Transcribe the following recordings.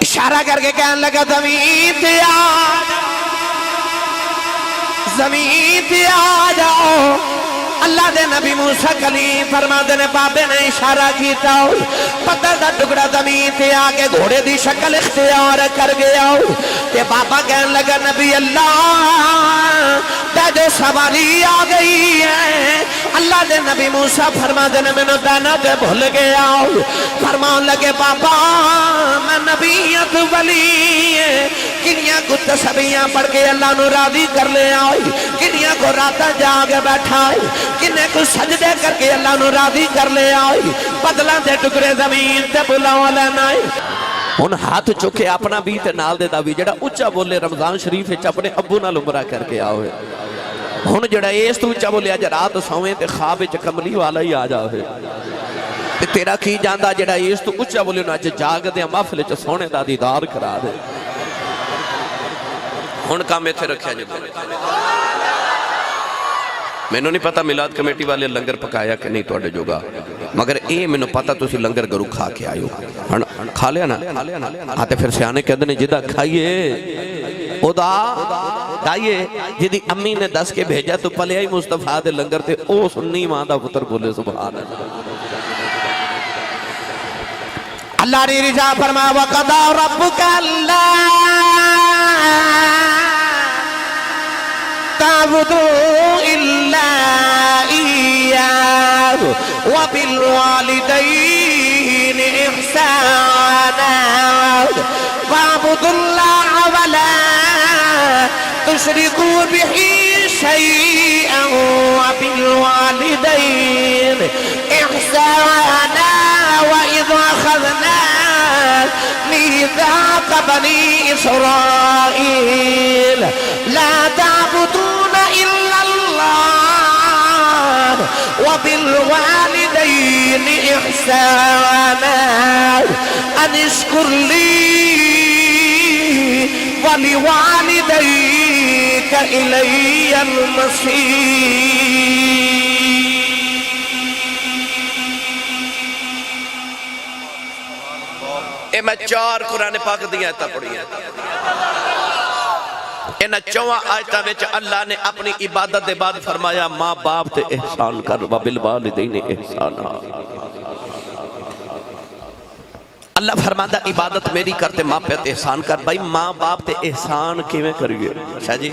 اشارہ کر کے کہنے لگا زمین تے آ زمین تے آ جاؤ اللہ دے نبی موسیٰ کلیم فرما دینے بابے نے اشارہ کیتا ہو پتھر دا ٹکڑا زمین تے آگے گھوڑے دی شکل اختیار کر گیا ہو تے بابا کہنے لگا نبی اللہ تے جو سواری آگئی ہے اللہ دے نبی موسیٰ فرما دینے میں نے دینا تے بھول گیا ہو فرمان لگے بابا میں نبیت ولی کنیاں کو تسبیحاں پڑھ کے اللہ نو راضی کر لے آئی کنیاں کو راتہ جاگ بیٹھائی کنہیں کو سجدے کر کے اللہ نو راضی کر لے آئی بدلہ دے ٹکرے زمین تے بلاو لینا آئی ان ہاتھ چکے اپنا بھی تے نال دے داوی جڑا اچھا بولے رمضان شریف اچھا اپنے ابو نال عمرہ کر کے آوے ہن جڑا ایس تو اچھا بولے آج رات سوئیں تے خواب چکملی والا ہی آ جاوے تیرا کی جاندہ جڑا ایس تو اچھا بولے انہاں جاگ دے محفل چ سونے دا دیدار کرا دے ہن کام ایتھے رکھیا جے میں نے نہیں پتا میلاد کمیٹی والے لنگر پکایا کہ نہیں توڑے جوگا مگر اے میں نے پتا تو اسی لنگر گرو کھا کے آئیو کھا لیا نا آتے پھر سیانے کہتے ہیں جدہ کھائیے او دا دائیے جدی امی نے دس کے بھیجا تو پلے آئی مصطفیٰ دے لنگر تے او سنی ماندہ پتر بولے سبحان اللہ ری رجا فرما وَقَضَى رَبُّكَ اللَّهِ تعبدوا إلا إياه وبالوالدين إحسانا واعبدوا الله ولا تشركوا به شيئا وبالوالدين إحسانا وإذ أخذنا ميثاق بني إسرائيل لا تعبدون إلا الله وبالوالدين إحسانا أن اشكر لي ولوالديك إلي المصير میں چار قرآن پاک دیا آیتہ پڑھی ہیں انہا چوہ آیتہ میں اللہ نے اپنی عبادت دے بعد فرمایا ماں باپ تے احسان کر وبالوالدین احسانا اللہ فرماتا عبادت میری کرتے ماں پہ احسان کر بھائی ماں باپ تے احسان کیویں کریے شاہ جی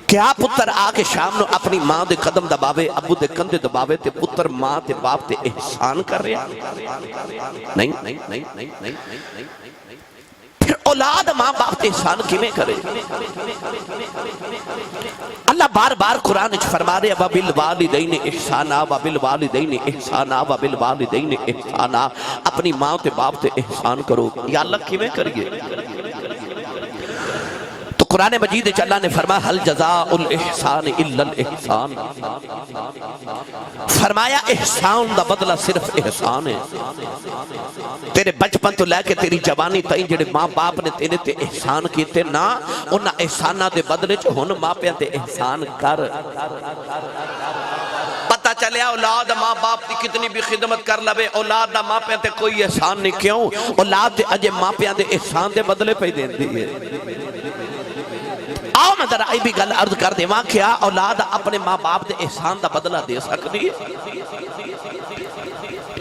کیا پتر آکے شام نو اپنی ماں دے قدم دباوے ابو دے کندے دباوے تے پتر ماں تے باپ تے احسان کر رہے نہیں پھر اولاد ماں باپ تے احسان کیویں کرے اللہ بار بار قرآن اچھ فرما رہے وَبِالْوَالِدَيْنِ احسانا وَبِالْوَالِدَيْنِ احسانا وَبِالْوَالِدَيْنِ احسانا اپنی ماں تے باپ تے احسان کرو یا اللہ کیویں کریے قرآن مجید اللہ نے فرمایا حل جزاء الاحسان الا الاحسان فرمایا احسان دا بدلہ صرف احسان ہے تیرے بچپن تو لے کے تیری جوانی تائیں جڑے ماں باپ نے تیرے تے احسان کیتے نا انہاں احسانہ دے بدلے چ ہن ماں پہ تے احسان کر پتہ چلیا اولاد ماں باپ کی کتنی بھی خدمت کر لبے اولاد دا ماں پہ تے کوئی احسان نہیں کیوں اولاد دے اجے ماں پہ تے احسان دے بدلے پہ دین دی ہے آؤ میں ذرا بھی گل عرض کر دے وہاں کیا اولاد اپنے ماں باپ دے احسان دا بدلہ دے سکتی ہے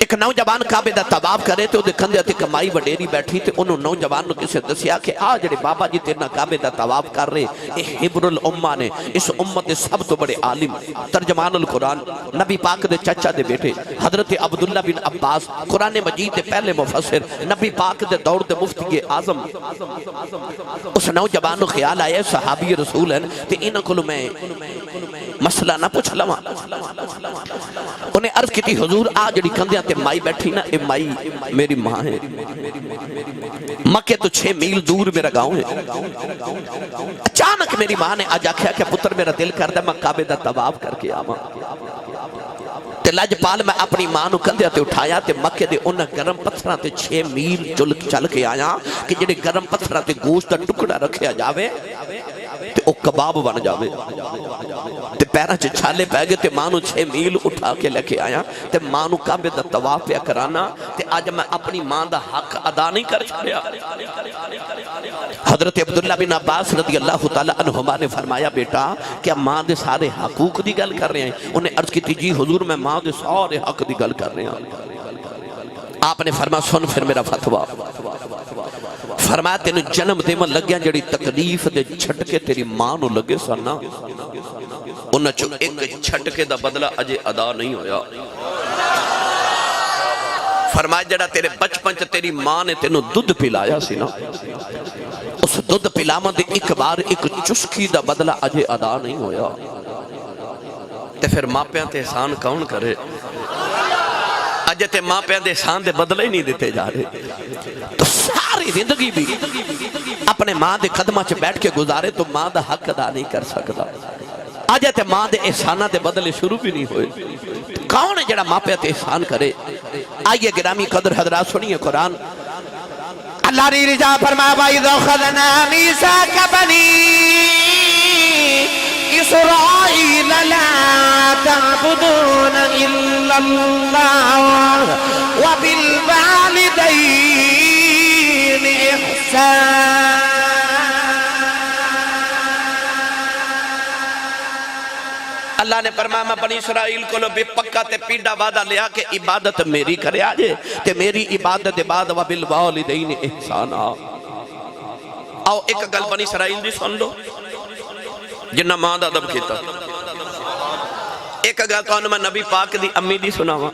ایک نوجوان کعبے دا طواف کرے تے اودے کندھے تے کمائی وڈیری بیٹھی تے انہوں نوجوان نو کسے دسیا کہ آ جڑے بابا جی تیرنا کعبے دا طواف کر رہے اے حبر الامہ نے اس امت دے سب تو بڑے عالم ترجمان القرآن نبی پاک دے چچا دے بیٹے حضرت عبداللہ بن عباس قرآن مجید دے پہلے مفسر نبی پاک دے دور دے مفتی اعظم اس نوجوان نو خیال آیا صحابی رسول ہیں تے انہاں کولوں میں مسئلہ نہ پوچھ لواں انہیں عرض کی تھی حضور آ جڑی کندیاں تے مائی بیٹھی نا اے مائی میری ماں ہے مکہ تو 6 میل دور میرا گاؤں ہے اچانک میری ماں نے آج آکھیا کہ پتر میرا دل کردا میں کعبے دا طواف کر کے آواں تے لجپال میں اپنی ماں نو کندھے تے اٹھایا تے مکے دے انہاں گرم پتھراں تے 6 میل چل کے آیا کہ جڑے گرم پتھراں تے گوشت دا ٹکڑا رکھیا جاوے تے او کباب بن جاوے تے پیرا چ چھالے پہ گئے تے ماں نو 6 میل اٹھا کے لے کے آیا تے ماں نو کعبے دا طواف پہ کرانا تے آج میں اپنی ماں دا حق ادا نہیں کر چھڑیا۔ حضرت عبداللہ بن عباس رضی اللہ تعالیٰ عنہما نے فرمایا بیٹا کیا ماں دے سارے حقوق دی گل کر رہے ہیں؟ انہیں عرض کی تھی جی حضور میں ماں دے سارے حق دی گل کر رہے ہیں۔ آپ نے فرمایا سن پھر میرا فتویٰ، فرمایا تینوں جنم دے من لگیا جڑی تکلیف دے چھٹکے تیری ماں نو لگے سنا انہاں چو ایک چھٹکے دا بدلہ اجے ادا نہیں ہویا۔ فرمایا جڑا تیرے بچپن چ تیری ماں نے تینوں دودھ پلایا سی نا اس دودھ پلاما دے ایک بار ایک چسکی دا بدلہ اجے ادا نہیں ہویا تے پھر ماں پیاں تے احسان کون کرے؟ اجے تے ماں پیاں دے احسان دے بدلے ہی نہیں دیتے جا رہے تو ساری زندگی بھی اپنے ماں دے قدمہ چ بیٹھ کے گزارے تو ماں دا حق ادا نہیں کر سکتا۔ اجے تے ماں دے احسانہ دے بدلے شروع بھی نہیں ہوئے، کون ہے جڑا ماں پیاں تے احسان کرے؟ آئیے گرامی قدر حضرات سنیے قرآن اللہ نے رجا فرمایا وَإِذْ أَخَذْنَا مِيثَاقَ بَنِي إِسْرَائِيلَ لَا تَعْبُدُونَ إِلَّا اللَّهَ وَبِالْوَالِدَيْنِ إِحْسَانًا۔ اللہ نے فرمایا میں بنی اسرائیل کو لو بے پکا تے پیڈا وعدہ لیا کہ عبادت میری کرے آجے تے میری عبادت دے بعد وبالوالدین احسانا۔ آؤ ایک گل بنی اسرائیل دی سن لو جنہ ماں دا ادب کیتا، ایک گل تو انہوں میں نبی پاک دی امی دی سناوا،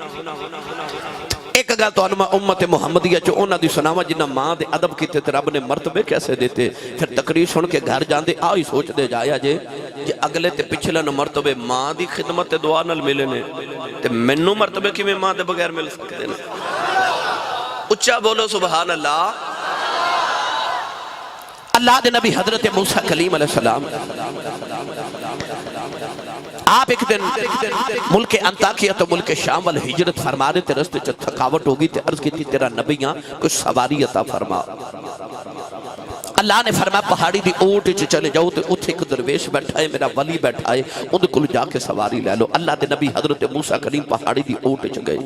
ایک گل تو انہوں میں امت محمدیہ چو انہوں دی سناوا جنہ ماں دے ادب کیتے تے رب نے مرتبے کیسے دیتے۔ پھر تقریر سن کے گھر جاندے آئی سوچ دے جایا جے اگلے تے پچھلے نو مرتبے ماں دی خدمت تے دعا نال ملے نے تے منو مرتبے کی میں ماں دے بغیر مل سکتے نے؟ اچھا بولو سبحان اللہ۔ اللہ دے نبی حضرت موسیٰ کلیم علیہ السلام آپ ایک دن ملک انطاکیہ تو ملک شام والے ہجرت فرما رہے تے رستے چا تھکاوٹ ہوگی تے عرض کی تھی تیرا نبیاں کچھ سواری عطا فرما۔ اللہ نے فرمایا پہاڑی دی اوٹ چ چلے جاؤ تے اتھے ایک درویش بیٹھا ہے میرا ولی بیٹھا ہے ان کو جا کے سواری لے لو۔ اللہ دے نبی حضرت موسیٰ کریم پہاڑی دی اوٹ چ گئے،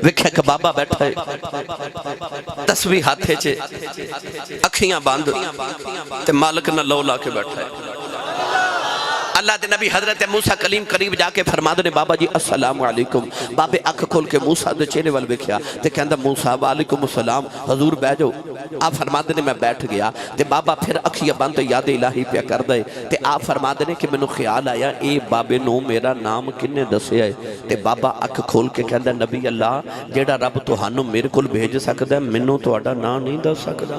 ویکھے کہ بابا بیٹھا ہے تسبیح ہاتھے چے اکھیاں باندھ تے مالک نہ لو لا کے بیٹھا ہے۔ اللہ دے نبی حضرت موسیٰ کلیم قریب جا کے فرما دے بابا جی السلام علیکم۔ بابے اکھ کھول کے موسیٰ دے چہرے وال ویکھیا تے کہندا موسیٰ وعلیکم السلام حضور بیٹھ جاؤ۔ آپ فرما دے میں بیٹھ گیا تے بابا پھر اکھیاں بند تے یاد الہی پیا کر دے تے آپ فرما دے کہ مینوں خیال آیا اے بابے نو میرا نام کنے دسیا ہے تے بابا اکھ کھول کے کہندا نبی اللہ جیڑا رب تہانوں میرے کول بھیج سکدا ہے مینوں تہاڈا نام نہیں دس سکدا۔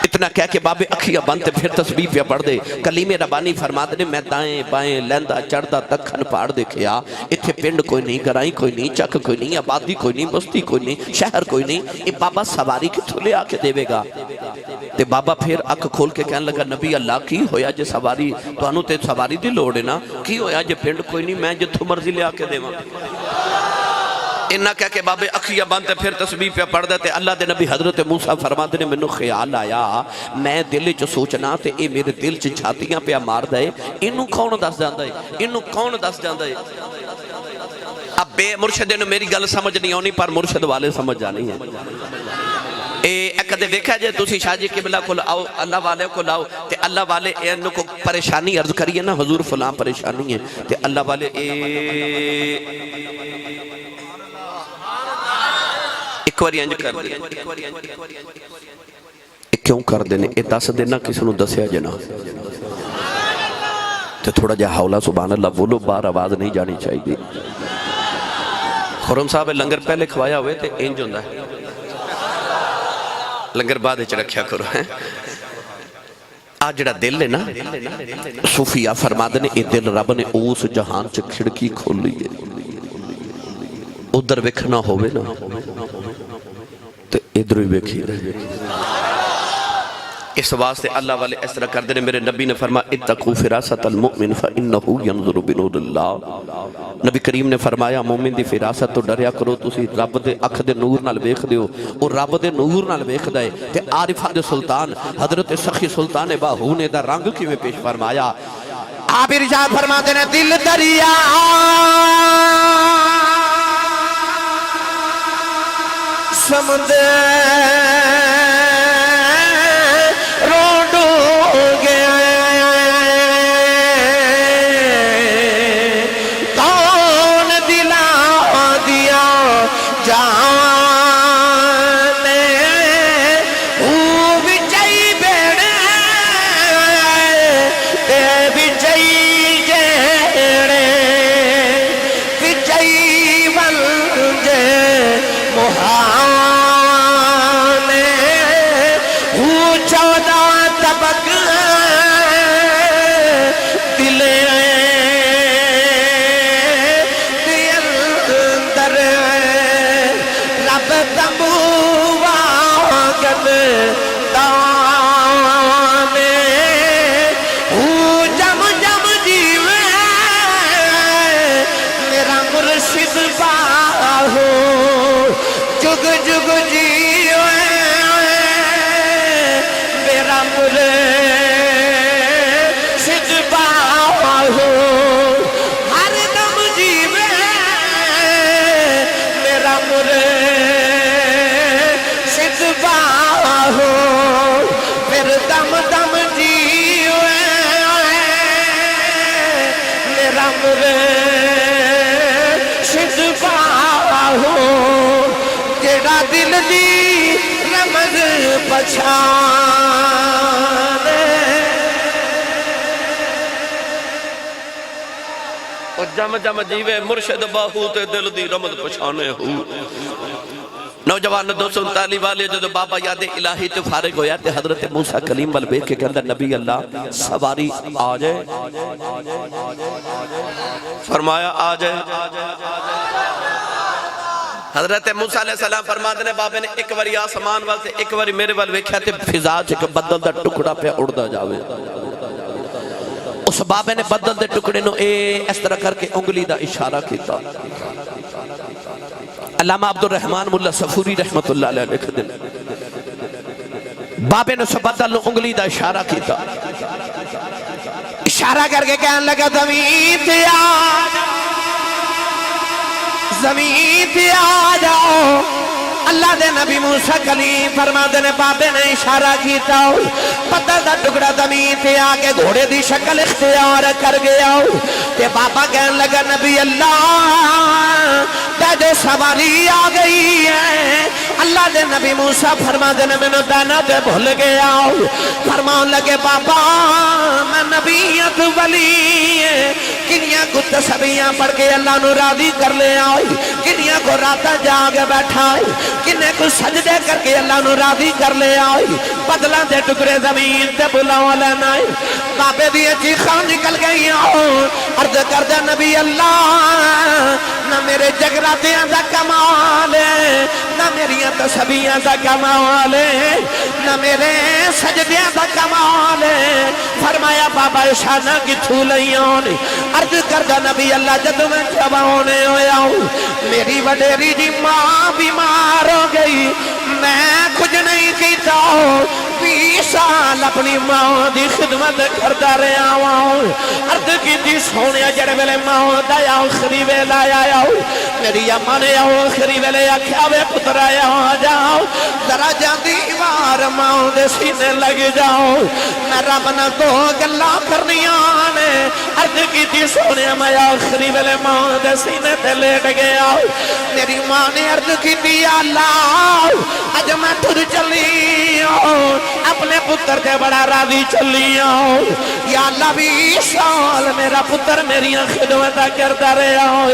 اتنا کہہ کے بابے اکھیاں بنتے پھر تسبیح پہ پڑھ دے۔ کلیم ربانی فرما دے میں دائیں بائیں لیندہ چڑھدا دکھن پہاڑ دیکھیا اتھے پنڈ کوئی نہیں، گرائی کوئی نہیں، چک کوئی نہیں، آبادی کوئی نہیں، بستی کوئی نہیں، شہر کوئی نہیں، یہ بابا سواری کتھوں لے آکے دے گا؟ تے بابا پھر اکھ کھول کے کہنے لگا نبی اللہ کی ہویا جے سواری تو انہوں تے سواری دی لوڑے نا کی ہویا جے پنڈ کوئی نہیں میں جتھوں مرضی لے آکے دے انہا کہہ کے بابے اکھیاں بانتے پھر تسبیح پہ پڑھ دیتے۔ اللہ دے نبی حضرت موسیٰ فرما دے منو خیال آیا میں دل چ سوچنا تے اے میرے دل چ چھاتیاں پہ مار دے انہوں کون دس جاندہ ہے، انہوں کون دس جاندہ ہے؟ اب بے مرشدے نے میری گل سمجھ نہیں ہونی پر مرشد والے سمجھ جانی ہے۔ ایک دے دیکھا جائے تُسی شاہ جی قبلہ کو لاؤ اللہ والے کو لاؤ تے اللہ والے انہوں کو پریشانی عرض کریے نا حضور فلاں پریشانی ہے تے اللہ والے ایک واری انج کر دے کیوں کر دینے اے دس دینا کسی نو دسیا جنا تے تھوڑا جا حولا سبحان اللہ بولو بار آواز نہیں جانی چاہیے۔ خرم صاحب لنگر پہلے کھوایا ہوئے تے انج ہوندہ ہے لنگر بعد اچھ رکھیا کرو ہیں آج جڑا دل ہے نا صوفیہ فرما دنے اے دل رب نے اوس جہان چ کھڑکی کھول لی ہے ادھر ویکھنا ہوئے نا تو ادھر ہی ویکھی رہے۔ اس واسطے اللہ والے اس طرح کر دینے میرے نبی نے فرمایا اتقو فراست المؤمن فإنہو ینظر بنور اللہ۔ نبی کریم نے فرمایا مومن دی فراست تو ڈریا کرو تسی رب دے اکھ دے نور نال ویکھ دیو اور رب دے نور نال ویکھ دے تے عارفہ دے سلطان حضرت سخی سلطان باہونے دا رنگ کی میں پیش فرمایا آپ ارشاد فرماتے ہیں دل دریا سمندر جم جم جیوے مرشد باہو تے دل دی رمد پچھانے ہو نوجوان 239 والے جو بابا یاد الہی تے فارغ ہویا تے حضرت موسیٰ کلیم والبیت کے اندر نبی اللہ سواری آ جائے فرمایا آ جائے حضرت موسیٰ علیہ السلام فرماتے ہیں بابے نے ایک واری آسمان والے ایک واری میرے والے ویکھیا تے فضا چک بدل دا ٹکڑا پہ اڑدا جاوے اس بابے نے بدل دے ٹکڑے نو اس طرح کر کے انگلی دا اشارہ کیتا علامہ عبد الرحمن ملا صفوری رحمت اللہ علیہ لکھ دن بابے نے اس بدل نو انگلی دا اشارہ کیتا اشارہ کر کے کہنے لگا زمین تے آ جاؤ اللہ دے نبی موسیٰ کلیم فرماتے نے بابے نے اشارہ کیتا پتہ دا ٹکڑا زمین تے آگے گھوڑے دی شکل اختیار کر گیا تے بابا کہنے لگا نبی اللہ جو سواری آ گئی ہے اللہ دے نبی موسیٰ فرماتے نے میں نے دانا دے بھول گیا فرمان لگے بابا میں نبیت ولی کنیا کو تسبیحاں پڑھ کے اللہ نو راضی کر لے آئی کنیا کو راتا جاگ بیٹھا کنے کو سجدے کر کے اللہ نو راضی کر لے آئی بدلہ دے ٹکڑے زمین تے بلاو لینا بابے دیئے چیخاں نکل گئی عرض کر دے نبی اللہ نہ میرے جگراتیاں دا کمال ہے نہ میری تسبیحاں دا کمال ہے نہ میرے سجدیاں دا کمال ہے فرمایا بابا اشانہ کی تھولیاں عرض کردہ نبی اللہ جد میں جوانے ہویا ہوں میری وڈیری جی ماں بیمار ہو گئی میں کچھ نہیں کیتا ہوں 20 سال اپنی ماں دی خدمت کرتا رہا ہوں عرض کی دی سونیا جڑے ویلے ماں دایا آخری ویلے آیا ہوں میری اماں نے آخری ویلے آکھیا وے پتر آیا جاؤ ذرا جان دیوار ماں دے سینے لگ جاؤ میں رب نہ تو گلا کرنیاں نے عرض کی دی سونیا میں آخری ویلے ماں دے سینے تے لیٹ گیا میری ماں نے عرض کی دی اللہ اج میں ٹر چلی اپنے پتر تے بڑا راضی چلی یا اللہ 20 سال میرا پتر میری خدمت کرتا رہا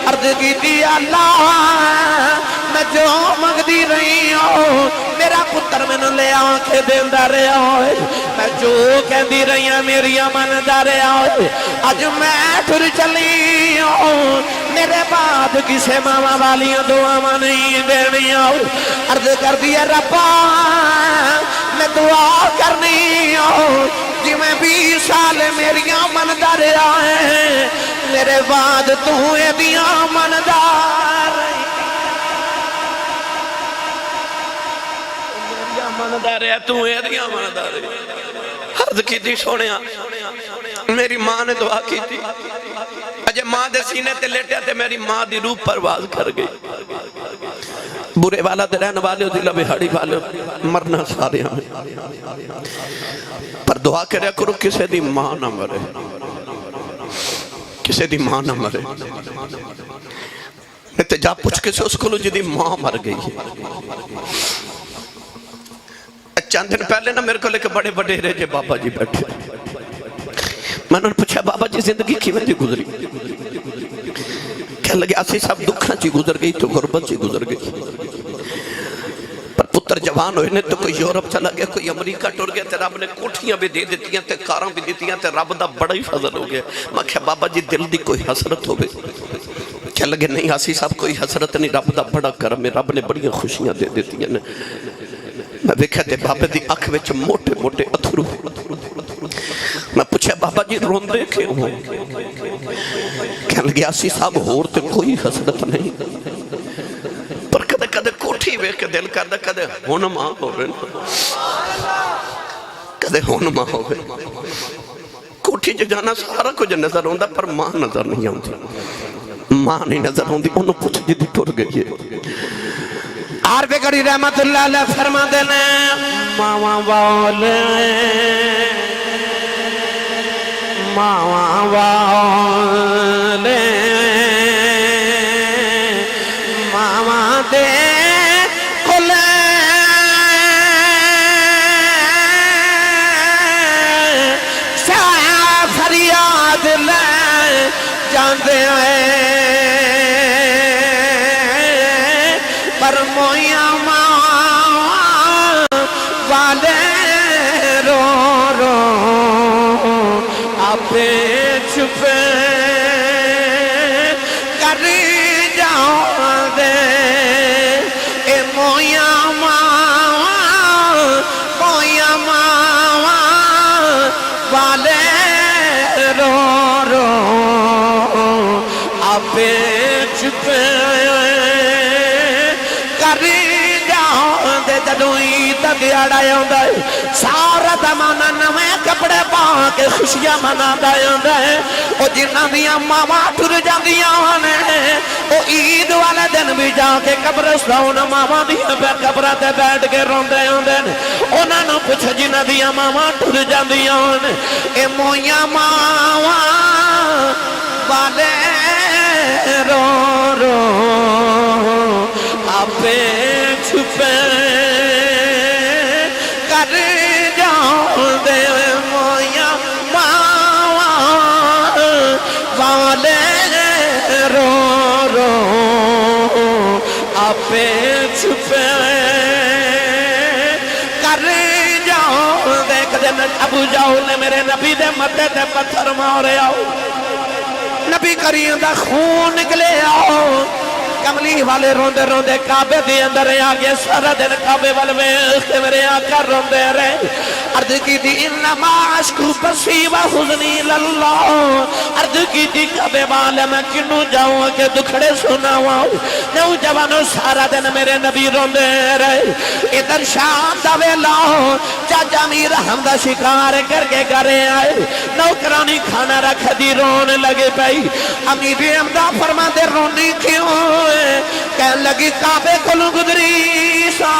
عرض کی دی اللہ میں جو مگدی رہی ہوں میرا پتر میں نے لے آنکھیں دیندہ رہا میں جو کہندی رہی ہوں میری اماندہ رہا آج میں ٹر چلی ہوں میرے بعد کسے ماما والیاں دعا نہیں دینی عرض کر دیا ربا میں دعا کرنی جی میں 20 سال میری اماندہ رہا ہے میرے بعد تو ایدی اماندہ مندار ہے تو اے دیاں مندار حرد کی دی سونیا میری ماں نے دعا کی تھی اجے ماں دے سینے تے لیٹیا تے میری ماں دی روح پرواز کر گئی برے والا تے رہن والے ہو دلہ بہاڑی والے مرنا سارے ہمیں پر دعا کریا کرو کسے دی ماں نہ مرے کسے دی ماں نہ مرے میں تے جا پوچھ کسے اس کو لو جی دی ماں مر گئی چند دن پہلے نا میرے کو لے کے بڑے بڑے رہے بابا جی بیٹھے میں نے پوچھا بابا جی زندگی کی میں دی گزری کہنے لگے آسی صاحب دکھاں چی گزر گئی تو غربت چی گزر گئی پر پتر جوان ہوئے نے تو کوئی یورپ چلا گیا کوئی امریکہ ٹور گیا تے رب نے کوٹھیاں بھی دے دیتی ہیں تے کاراں بھی دیتی ہیں تے رب دا بڑا ہی فضل ہو گیا میں کہا بابا جی دل دی کوئی حسرت ہو گئی کہنے لگے نہیں آسی صاحب کوئی حسرت نہیں رب دا بڑا کرم ہے رب نے بڑی خوشیاں دے دیتی ہیں میں دیکھا تے بابے دی اکھ وچ موٹے موٹے اتھرو میں پوچھا بابا جی روندے کیوں ہوں کہنے لگے آسی صاحب ہور تے کوئی حسرت نہیں پر کدے کدے کوٹھی وے کے دل کردہ کدے ہونما ہوئے کدے ہونما ہوئے کوٹھی جو جانا سارا کچھ نظر ہوندہ پر ماں نظر نہیں ہوندی ماں نہیں نظر ہوندی انہوں پوچھ جی دی ٹور گئی ہے عارف گڑی رحمت اللہ علیہ فرما دینے ماما والے ماما والے ماما دے کلے شاہ فریاد لے جاندے آئے پر مویا ماں والے رو رو آپے چھپے کر جاؤں دے اے مویا ماں والے رو رو آپے چھپے جدوئی تدیاڑا یوندا ہے سارا دمانا نوے کپڑے پاں کے خوشیاں منا دا یوندا ہے او جنہ دیا ماما ٹر جاندیاں نے او عید والے دن بھی جا کے قبرستان ماما دیا پہ قبرہ تے بیٹھ کے روندے ہوندے نے انہاں نو پوچھ جنہ دیا ماما ٹر جاندیاں نے اے مویا ماما والے رو رو آپے چھپے کر جاؤں دے مویا ماں والے رو رو آپے چھپے کر جاؤں دے کدے ابو جاؤں نے میرے نبی دے مدے دے پتھر مارے آؤ نبی کریم دا خون نکلے آؤ کملی والے روندے روندے کعبے دے اندر آگے سارا دن کعبے والے ویخ میرے آقا روندے رہے عرض کی دی انما عشقو بسی و حضنی للہ عرض کی دی کعبے والے میں کنو جاؤں کہ دکھڑے سناواؤں نوجوانوں سارا دن میرے نبی روندے رہے ادھر شام دا ویلا چاچا میر حمدہ شکار کر کے گھرے آئے نوکرانی کھانا رکھ دی رونے لگے پئی امیر حمدہ فرما دے رونی کیوں کہنے لگی کعبے کو گزری سا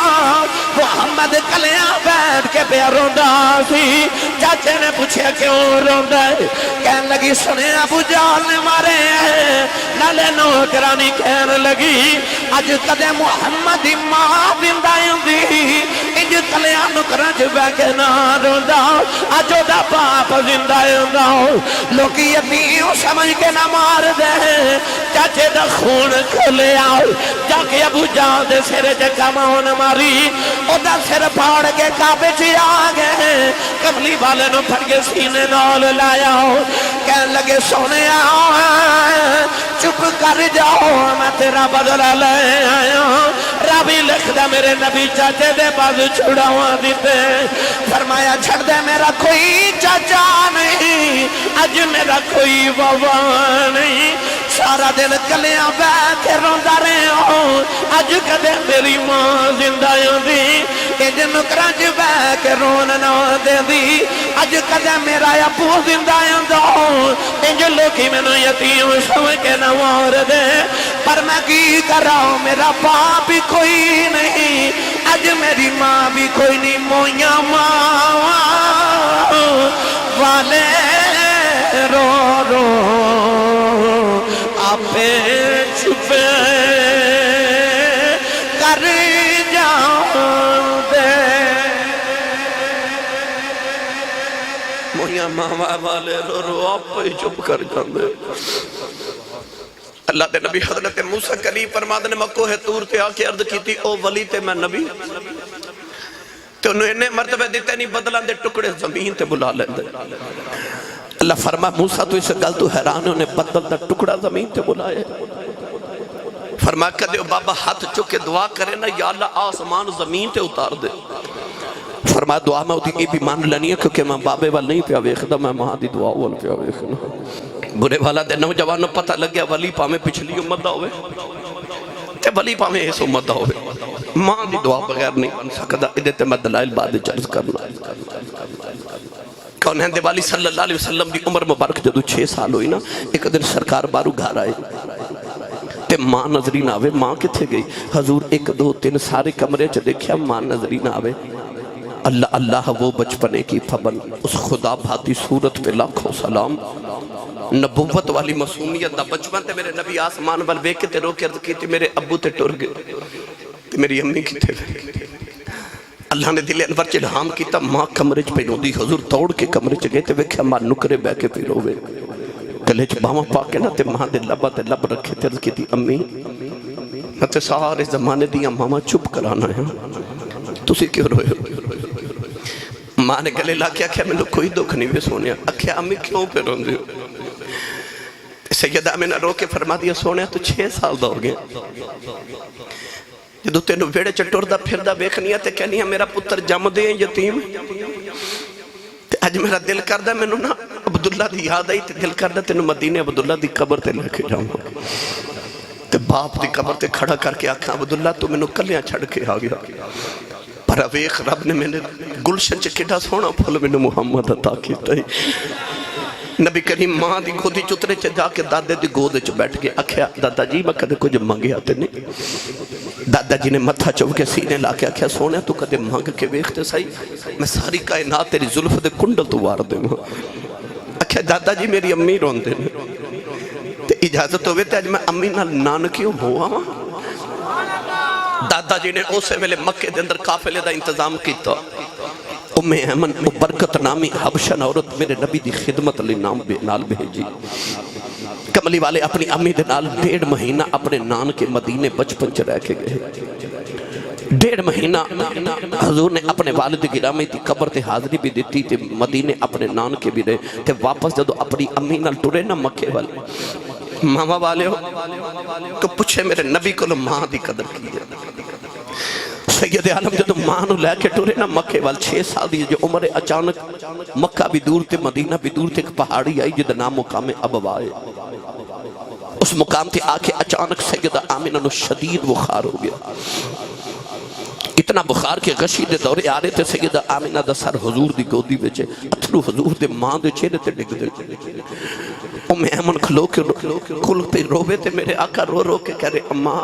محمد کلیاں بیٹھ کے پہ روندا سی چاچے نے پوچھے کیوں روندا ہے کہنے لگی سنے ابو جال نے مارے ہیں نالے نوکرانی کہنے لگی اج کدے محمد ماں زندہ دی انج کلیاں نکران چ بیٹھ کے نہ روندا اج دا باپ زندہ ہوندا لوکی یتیم سمجھ کے نہ مار دے چاچے دا خون کھلے آؤ جا کے ابو جان دے سرے جے کماؤن ماری او دا سر پھاڑ کے کعبے چ آ گئے کملی والے نو پھڑ کے سینے نال لایا کہنے لگے سونے آؤ چپ کر جاؤ میں تیرا بدلہ لے آیا ربی لکھ دا میرے نبی چاچے دے باز چھڑاواں دیتے فرمایا چھڑ دے میرا کوئی چاچا نہیں اج میرا کوئی بابا نہیں سارا دن کلیاں بیٹھ کے روندا رہے ہوں اج کدے میری ماں زندہ ہوندی اے جن کرانچ بے کے رون نہ دے دی اج کدے میرا ابو زندہ آندا انج لوکی مینوں یتیم سمجھ کے نہ مار دے پر میں کی کراں میرا باپ بھی کوئی نہیں اج میری ماں بھی کوئی نہیں مویاں ماں والے رو رو آپے چھپے کر جاؤں دے مویاں ماں والے رو رو آپ ہی چپ کر جاندے اللہ دے نبی حضرت موسیٰ کلیم فرماتے نے مکو ہے تور تے آکے عرض کی تھی او ولی تے میں نبی تو انہوں نے مرتبہ دیتے نہیں بدلان دے ٹکڑے زمین تے بلا لیں دے اللہ فرما موسیٰ تو اس گل تو حیران انہوں نے بدل دا ٹکڑا زمین تے بلائے فرما کدے بابا ہاتھ چکے دعا کرے نا یا اللہ آسمان زمین تے اتار دے فرما دعا میں ہوتی بھی مان لنی ہے کیونکہ میں بابے وال نہیں پیا ویخدا میں ماں دی دعا وال پیا ویخنا برے والا دے نوجوانوں پتہ لگ گیا ولی پامیں پچھلی امت دا ہوئے تے ولی پامیں اس امت دا ہوئے ماں دی دعا بغیر نہیں بن سکتا ادھے تے میں دلائل بعد چرز کرنا کون ہیں دیوالی صلی اللہ علیہ وسلم دی عمر مبارک جدو 6 سال ہوئی نا ایک دن سرکار بارو گھر آئے تے ماں نظری نہ آوے ماں کتھے گئی حضور 1 2 3 سارے کمرے چ دیکھیا ماں نظری نہ آوے اللہ اللہ وہ بچپنے کی پھبن اس خدا بھاتی صورت پہ لاکھوں سلام نبوت والی معصومیت دا بچپن تے میرے نبی آسمان وال ویکھ کے تے رو کے عرض کی تے میرے ابو تے ٹر گئے تے میری امی کی تے اللہ نے دل انور چلہام کیتا ماں کمرے چ پہنو دی حضور توڑ کے کمرے چ گئے تے ویکھیا ماں نکرے بہ کے پھر روے گلے چ باواں پا کے نا تے ماں دے لبا تے لب رکھے تے عرض کی تی امی تے سارے زمانے دیاں ماما چپ کرانا ہے تسی کیوں روئے ماں نے گلے لا کے آکھیا میں نے کوئی دکھ نہیں بھی سونیا آکھیا امی کیوں پہ رون دیو سیدہ آمینہ رو کے فرما دیا سونیا تو 6 سال دا ہو گیا جدو تینو ویڑے چٹور دا پھر دا بیکھنیا تے کہنی ہے میرا پتر جم دے یتیم تے آج میرا دل کردہ میں نا عبداللہ دی یاد آئی تے دل کردہ تینو مدینہ عبداللہ دی قبر تے لے کے جاؤں تے باپ دی قبر تے کھڑا کر کے آکھا عبداللہ تو میں نو کلیاں چھڑ کے آگیا پر اویخ رب نے میں نے گلشن چکڑا سونا پھل میں نے محمد عطا کیتا ہی نبی کریم ماں دی گودی چترے چ جا کے دادے دی گود چ بیٹھ کے آکھیا دادا جی میں کدے کچھ منگیا تے نہیں دادا جی نے متھا چوب کے سینے لا کے آکھیا سونے تو کدے مانگ کے ویکھتے سہی میں ساری کائنات تیری زلف دے کنڈل تو وار دے آکھیا دادا جی میری امی روندے نے تے اجازت ہوئے تے آج میں امی نال نانکیوں ہوا دادا جی نے اسے ویلے مکے دے اندر قافلے دا انتظام کیتا ام ایمن برکت نامی حبشن عورت میرے نبی دی خدمت علی نام نال بھیجی کملی والے اپنی امی دے نال 1.5 مہینہ اپنے نان کے مدینے بچپن چ رہ کے گئے 1.5 مہینہ حضور نے اپنے والد گرامی دی قبر تے حاضری بھی دیتی تے مدینے اپنے نان کے بھی رہے تے واپس جدو اپنی امی نال ٹرے نہ مکے والے ماما والے ہو تو پوچھے میرے نبی کو ماں دی قدر کی ہے سید عالم جدو ماں نو لے کے ٹورے نا مکے وال 6 سال دی جو عمر اچانک مکہ بھی دور تے مدینہ بھی دور تے ایک پہاڑی آئی جد نام مقام ابوائے اس مقام تے آکے اچانک سیدہ آمینہ نو شدید بخار ہو گیا اتنا بخار کے غشی دے دورے آ رہے تھے سیدہ آمینہ دا سر حضور دی گودی بچے اتھرو حضور دے ماں دے چہرے تے ڈگ دے ام ایمن کھلو کے کھل تے روے تے میرے آقا رو رو کے کہہ رہے اماں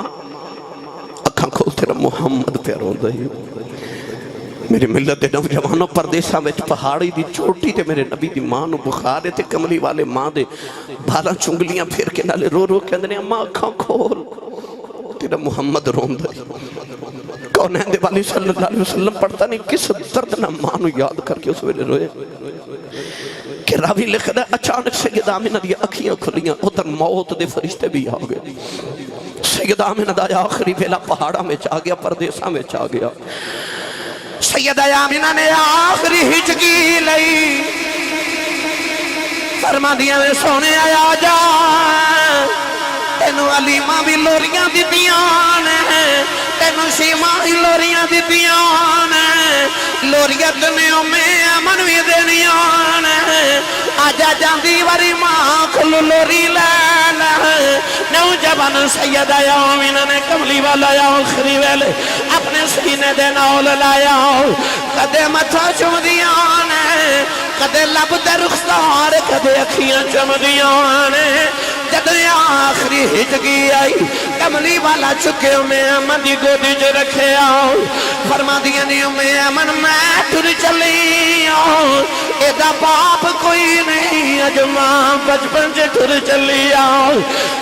اکھاں کھول تیرا محمد پہ رو دہی میری ملت دے نوجوانوں پردیساں وچ پہاڑی دی چوٹی تے میرے نبی دی ماں نو بخارے تے کملی والے ماں دے بھالا چنگلیاں پھر کے نالے رو رو کے اندرے اماں اکھاں کھول تیرا محمد رون دہی کون ہے دیوالی صلی اللہ علیہ وسلم پڑھتا نہیں کس درد نہ ماں نو یاد کر کے اس ویلے روئے کہ راوی لکھ دا اچانک سید آمینہ دی اکھیاں کھلیاں ادھر موت دے فرشتے بھی آ گئے سید آمینہ دا آخری ویلا پہاڑا میں چاہ گیا پردیسا میں چاہ گیا سید آمینہ نے آخری ہچکی لئی فرما دیا میں سونے آیا جا تینو علیمہ بھی لوریاں دی دیان ہے تینوں سیما ہی لوریاں دیتیاں نے لوریت نے میں امن بھی دینیاں نے آجا جاندی واری ماں کھلو لوری لینا نوجوان سیدہ یومینہ نے کملی والا یا آخری ویلے اپنے سینے دے نول لایا کدے متھا چم دیاں نے کدے لب دے رخسار کدے اکھیاں چم دیاں نے جد آخری ہجگی آئی کملی والا چکے میں امن دی گودی جو رکھے آؤ فرما دیا نہیں میں امن میں ٹر چلی آؤ ایدہ باپ کوئی نہیں اج ماں بچپن سے ٹر چلی آؤ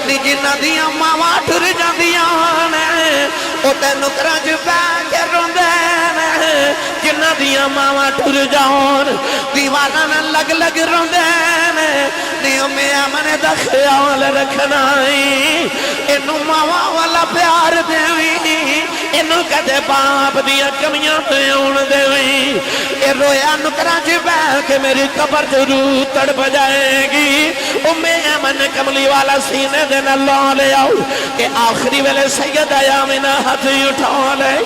نیجی ندیاں ماں ٹر جاندیاں نے او تے نکرہ جو بیٹھے روندے نے جنہ دیاں ماں ٹر جاؤن دیوانا لگ لگ روندے نے نیو میں امن دا خیال رکھنائی انہوں ماما والا پیار دیوئی انہوں کدے باپ دیا کمیاں دیون دیوئی اے رویا نکرہ جی بیل کے میری قبر ضرور تڑپ جائے گی امی امن کملی والا سینے دن اللہ لے آؤ کہ آخری ویلے سیدہ یامینہ ہاتھی اٹھا لے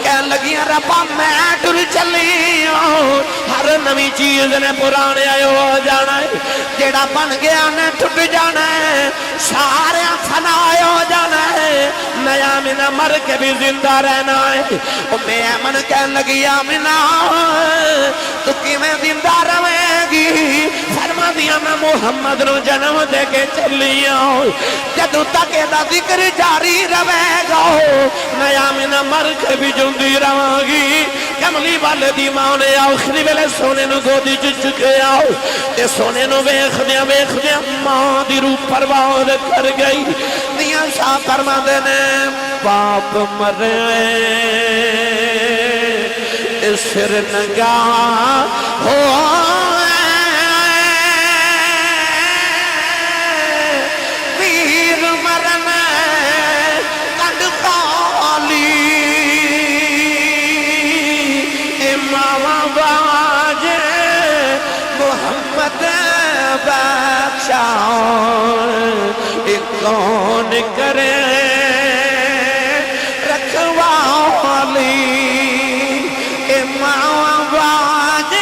کہنے لگیاں ربا میں ٹر چلی ہوں ہر نوی چیز نے پرانے آئے ہو جانا ہے جیڑا بن گیا نے ٹھٹ جانا ہے سارے فنائے ہو جانا ہے میں آمینہ مر کے بھی زندہ رہنا ہے میں امن کہنے لگی آمینہ تو کی میں زندہ رہے گی فرما دیا میں محمد رو جنم دے کے چلی آؤں جدو تک دا ذکر جاری رہے گا میں آمینہ مر کے بھی جندی رہا گی کملی والے دی ماں نے آخری ویلے سونے نو گودی چکے آؤ تے سونے نو بیخ دیا ماں دی روح پرواد کر گئی دیا شاہ فرما دینے باپ مرے سر نگاہ ہو ویر مرنے کند خالی امام باج محمد بخشاؤ کون کرے رکھوالی امام باج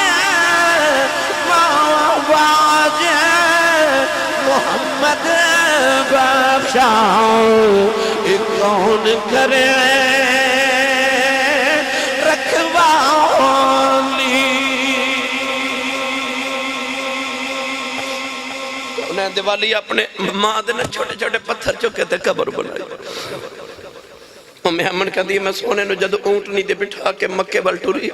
محمد بخشاؤ کون کرے دیوالی اپنے ماں دے چھوٹے چھوٹے پتھر چکے تے قبر بنائی میں امن کہا دی میں سونے نو جدو اونٹنی دے بٹھا کے مکے بل ٹوری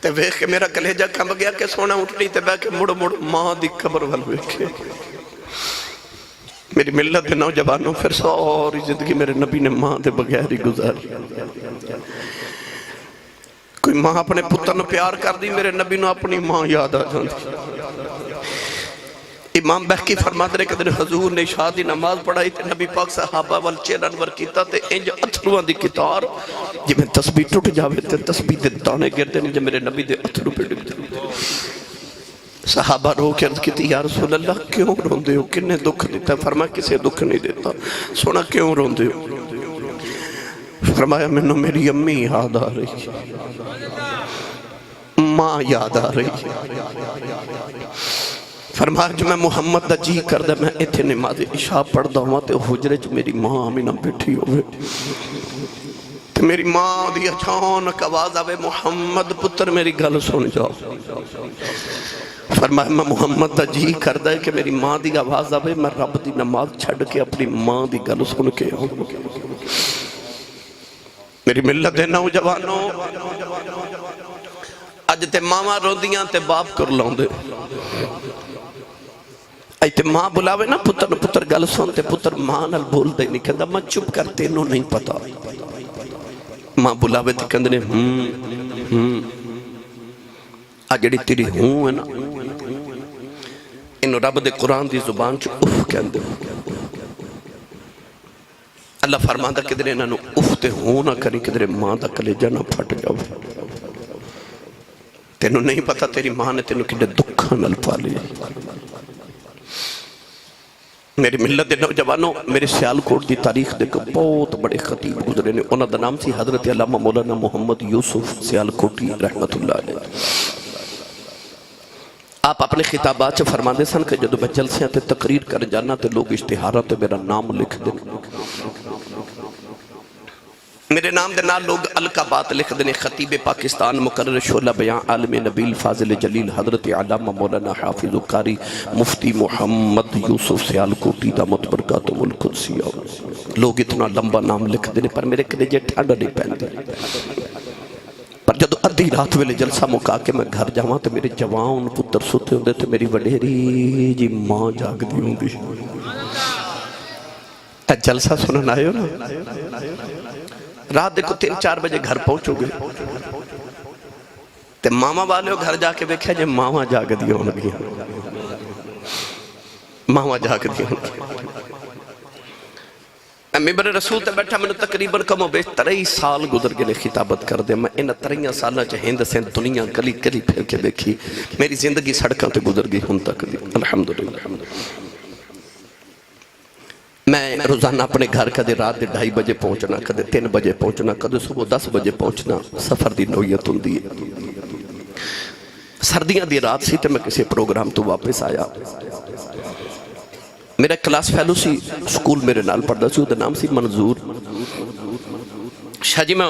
تے ویکھ کے میرا کلیجہ کھمب گیا کہ سونا اونٹنی تے بیٹھ کے مڑ ماں دی قبر بل ویکھے میری ملت دے نوجوانوں پھر ساری زندگی میرے نبی نے ماں دے بغیر ہی گزاری کوئی ماں اپنے پتر نو پیار کر دی میرے نبی نو اپنی ماں یاد آ جاندی امام بحقی فرماتے رہے کہ دن حضور نے شادی نماز پڑھائی تے نبی پاک صحابہ والچین انور کیتا تے انج اتھروان دی کتار جی میں تسبیح ٹوٹ جاوے تے تسبیح دے دانے گردے نے جب میرے نبی دے اتھرو پہ ڈگتے صحابہ رو کے عرض کیتی یا رسول اللہ کیوں روندے ہو کنے دکھ دیتا فرمایا کسے دکھ نہیں دیتا سونا کیوں روندے ہو فرمایا میں نے میری امی یاد آ رہی ماں یاد آ رہی فرمایا جو میں محمد دا جی کر دے میں ایتھے نماز عشاء پڑھ دا ہوں تے حجرے جو میری ماں آمینہ بیٹھی ہوئے تے میری ماں دی اچانک آواز آوے محمد پتر میری گل سن جاؤ فرمایا میں محمد دا جی کر دے کہ میری ماں دی آواز آوے میں رب دی نماز چھڑ کے اپنی ماں دی گل سن کے آؤں میری ملت دے نوجوانوں اج تے ماما روندیاں تے باپ کر لاؤندے ایتے ماں بلاوے نا پتر گل سنتے پتر ماں نال بول دے نہیں کہندا میں چپ کر تینوں نہیں پتا ماں بلاوے تے کہندے آ جڑی تیری ہوں ہے نا انہوں رب دے قرآن دی زبان چ اف کہندے اللہ فرماندا کدھر انہاں اف تے ہوں نہ کری کدھر ماں دا کلیجہ نہ پھٹ جاؤ تینوں نہیں پتا تیری ماں نے تینوں کڈے دکھاں نال پالی میری ملت دے نوجوانوں، میرے سیالکوٹ دی تاریخ دے بہت بڑے خطیب گزرے نے، انہاں دا نام سی حضرت علامہ مولانا محمد یوسف سیالکوٹی رحمت اللہ علیہ۔ آپ اپنے خطابات سے فرما دے سن کہ جدو میں جلسیاں تے تقریر کر جانا تے لوگ اشتہارات تے میرا نام لکھ دیں، میرے نام دے نال لوگ القابات لکھ دیں۔ خطیب پاکستان، مقرر شعلہ بیان، عالم نبیل، فاضل جلیل، حضرت علامہ مولانا حافظ قاری مفتی محمد یوسف سیالکوٹی دامت برکاتہم القدسیہ۔ لوگ اتنا لمبا نام لکھ دیں پر میرے کلیجے ٹھنڈ نہیں پہنتے، پر جدو ادھی رات ویلے جلسہ مکا کے میں گھر جاواں تو میرے جوان پتر ستے ہوندے تو میری وڈیری جی ماں جاگ دی ہوندی۔ اے جلسہ سنن آئے ہو نا، رات دیکھو 3-4 بجے گھر پہنچو گے تے ماما والے ہو گھر جا کے بیکھے جے ماما جاگ دی ہونگی، ماما جاگ دی ہونگی۔ ممبر رسول تے بیٹھا میں نے تقریباً کم و بیش 23 سال گزر کے لئے خطابت کر دے۔ میں ان 23 سالہ چاہے ہند سے دنیا گلی گلی پھر کے دیکھی، میری زندگی سڑکاں تے گزر گئی ہن تک دی، الحمدللہ۔ میں روزانہ اپنے گھر کدے رات دے 2:30 بجے پہنچنا، کدے 3 بجے پہنچنا، کدے صبح 10 بجے پہنچنا، سفر دی نوعیت ہوندی ہے۔ سردیاں دی رات سی تے میں کسی پروگرام تو واپس آیا، میرا کلاس فیلو سی، سکول میرے نال پڑھدا سی، وہ نام سی منظور شاہ جی۔ میں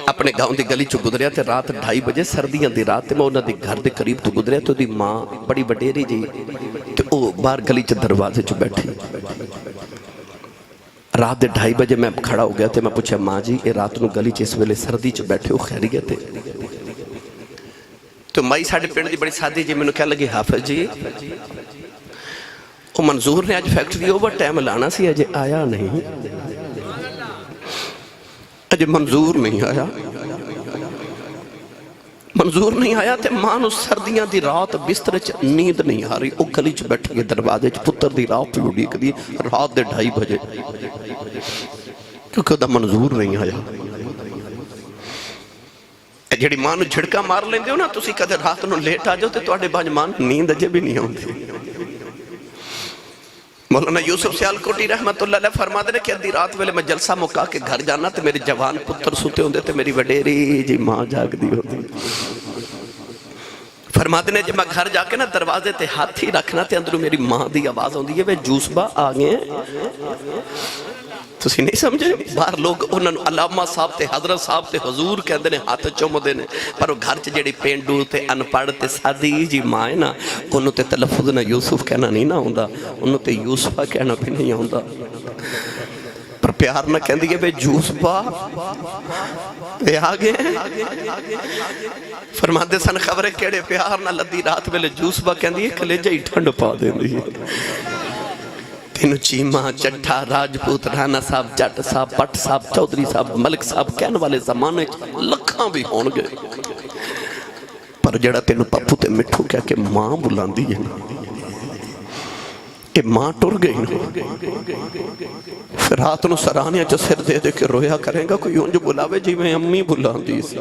اپنے گاؤں دی گلی چو گزریا تے رات 2:30 بجے سردیاں دی رات تے میں انہاں دی گھر دے قریب تو گزریا تو دی ماں بڑی وڈیری جی تے او باہر گلی چ دروازے چ بیٹھی۔ رات دے 2:30 بجے میں کھڑا ہو گیا تے میں پوچھا ماں جی اے رات نو گلی چ اس ویلے سردی چ بیٹھے ہو خیریت ہے؟ تو مائی ساڈے پنڈ دی بڑی سادی جی مینوں کہن لگی حافظ جی وہ منظور نے آج فیکٹری اوور ٹائم لانا سی، اجے آیا نہیں، اجے منظور نہیں آیا، منظور نہیں آیا تے ماں نو سردیاں دی رات بستر چ نیند نہیں آ رہی، او گلی چ بیٹھی دروازے چ پتر دی رات پہ اڑیک دی رات دے 2:30 بجے، کیونکہ دا منظور نہیں آیا۔ جڑی ماں نو جھڑکا مار لیندے ہو نا تسی کدے رات نو لیٹ آ جاؤ تے تواڈے باج ماں نیند اجے بھی نہیں آندی۔ مولانا یوسف سیالکوٹی رحمت اللہ علیہ فرما دے کہ ادھی رات ویلے میں جلسہ مکا کے گھر جانا تے میرے جوان پتر ستے ہوندے تے میری وڈیری جی ماں جاگ دی ہوندی۔ فرما دے جب میں گھر جا کے نا دروازے تے ہاتھ ہی رکھنا تے اندروں میری ماں دی آواز ہوندی ہے وے جوس با آگئے تسی نہیں سمجھے؟ باہر لوگ انہوں نے علامہ صاحب تے حضرت صاحب تے حضور کہندے نے ہاتھ چوم دے نے، پر وہ گھر چ جڑی پینڈو تے انپڑھ تے سادی جی ماں ہے نا انہوں تے تلفظ نہ یوسف کہنا نہیں نہ ہوندا، انہوں تے یوسفہ کہنا بھی نہیں ہوندا، پر پیار نہ کہندی ہے بے جوسفہ اے آگے فرماندے سن خبریں کیڑے پیار نہ لدی رات ویلے جوسفہ کہندی ہے کلیجہ ہی ٹھنڈ پا دیندی ہے۔ تینو چیمہ چٹھا راجپوت رانا صاحب جٹ صاحب پٹ صاحب چودری صاحب ملک صاحب کہنے والے زمانے لکھاں بھی ہون گئے، پر جڑا تینو پپو تے مٹھو کیا کہ ماں بلان دی ہے کہ ماں ٹر گئی پھر رات نو سرانیاں چا سر دے دے کے رویا کریں گا کوئی انج بلاوے جی میں امی بلان دی سی،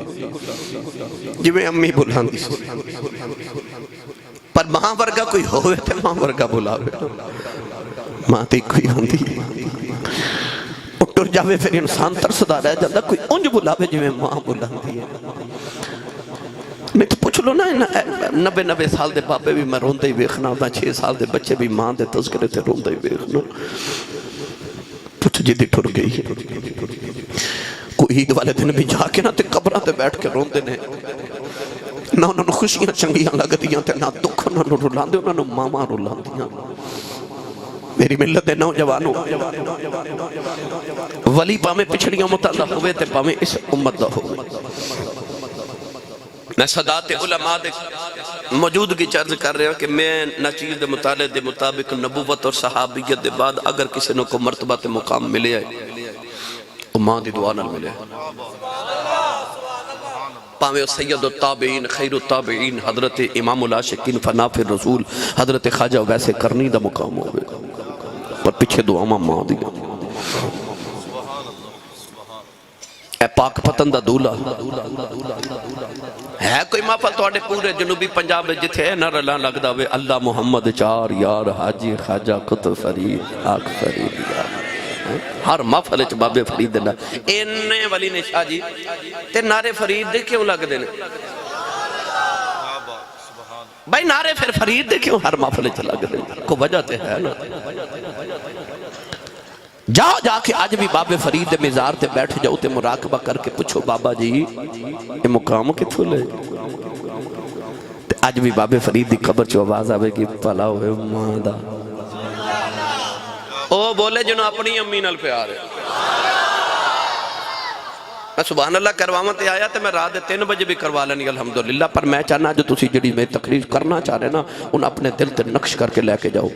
جی میں امی بلان دی سی، پر ماں ورگا کوئی ہوئے تے ماں ورگا بلاوے، ماں تی کوئی ہوندی اٹھر جاوے پھر انسان ترسدہ رہ جاندہ کوئی انج بلاوے جی میں ماں بلاندی ہے۔ میں تو پوچھ لو نا 90 سال دے بابے بھی میں روندے ہی بیخنا ہوتا، 6 سال دے بچے بھی ماں دے تذکرے تے روندے ہی بیخنا، پوچھ جی دی ٹھر گئی ہے۔ کوئی عید والے دن بھی جا کے نا تے قبرہ تے بیٹھ کے روندے نے، نہ انہوں نے خوشیاں چنگیاں لگ دیاں تے نہ دکھ انہوں نے رولان دے، انہوں نے ماما رولان دیاں۔ میری ملت دے نوجوانوں ولی پامیں پچھڑیاں متعلق ہوئے تے پامیں اس امت دا ہوئے۔ میں صدات علماء دے موجودگی چرز کر رہا ہوں کہ میں نچیز دے مطالعے دے مطابق نبوت اور صحابیت دے بعد اگر کسی نے کو مرتبہ تے مقام ملے ہے وہ ماں دی دعا نال ملے ہے، پاویں سید التابعین خیر التابعین حضرت امام العاشقین فناف الرسول حضرت خواجہ ویسے کرنی دا مقام ہوئے پر پیچھے دعا ماں دی۔ اے پاک پتن دا دولہ ہے کوئی محفل تواڈے پورے جنوبی پنجاب جتھے نہ رلا لگدا وے اللہ محمد چار یار حاجی خواجہ قطب فرید آق فرید یار ہر محفل چ بابے فرید دا اینے ولی نے شاہ جی تے نعرے فرید دے کیوں لگ دے بھائی نعرے پھر فرید دے کیوں ہر محفل چ لگ دے کو وجہ تے ہے نا جاؤ جا کے آج بھی بابے فرید دے مزار تے بیٹھ جاؤ تے مراقبہ کر کے پوچھو بابا جی یہ مقام کتھوں لے آج بھی بابے فرید دی قبر چو آواز آوے گی پلا ہوئے ماں دا او بولے جنہوں اپنی امی نال پیار ہے میں سبحان اللہ کروامان تے آیا تے میں رات 3 بجے بھی کروا لینی الحمدللہ پر میں چاہنا جو تسی جڑی میں تقریر کرنا چاہ رہے نا ان اپنے دل تے نقش کر کے لے کے جاؤ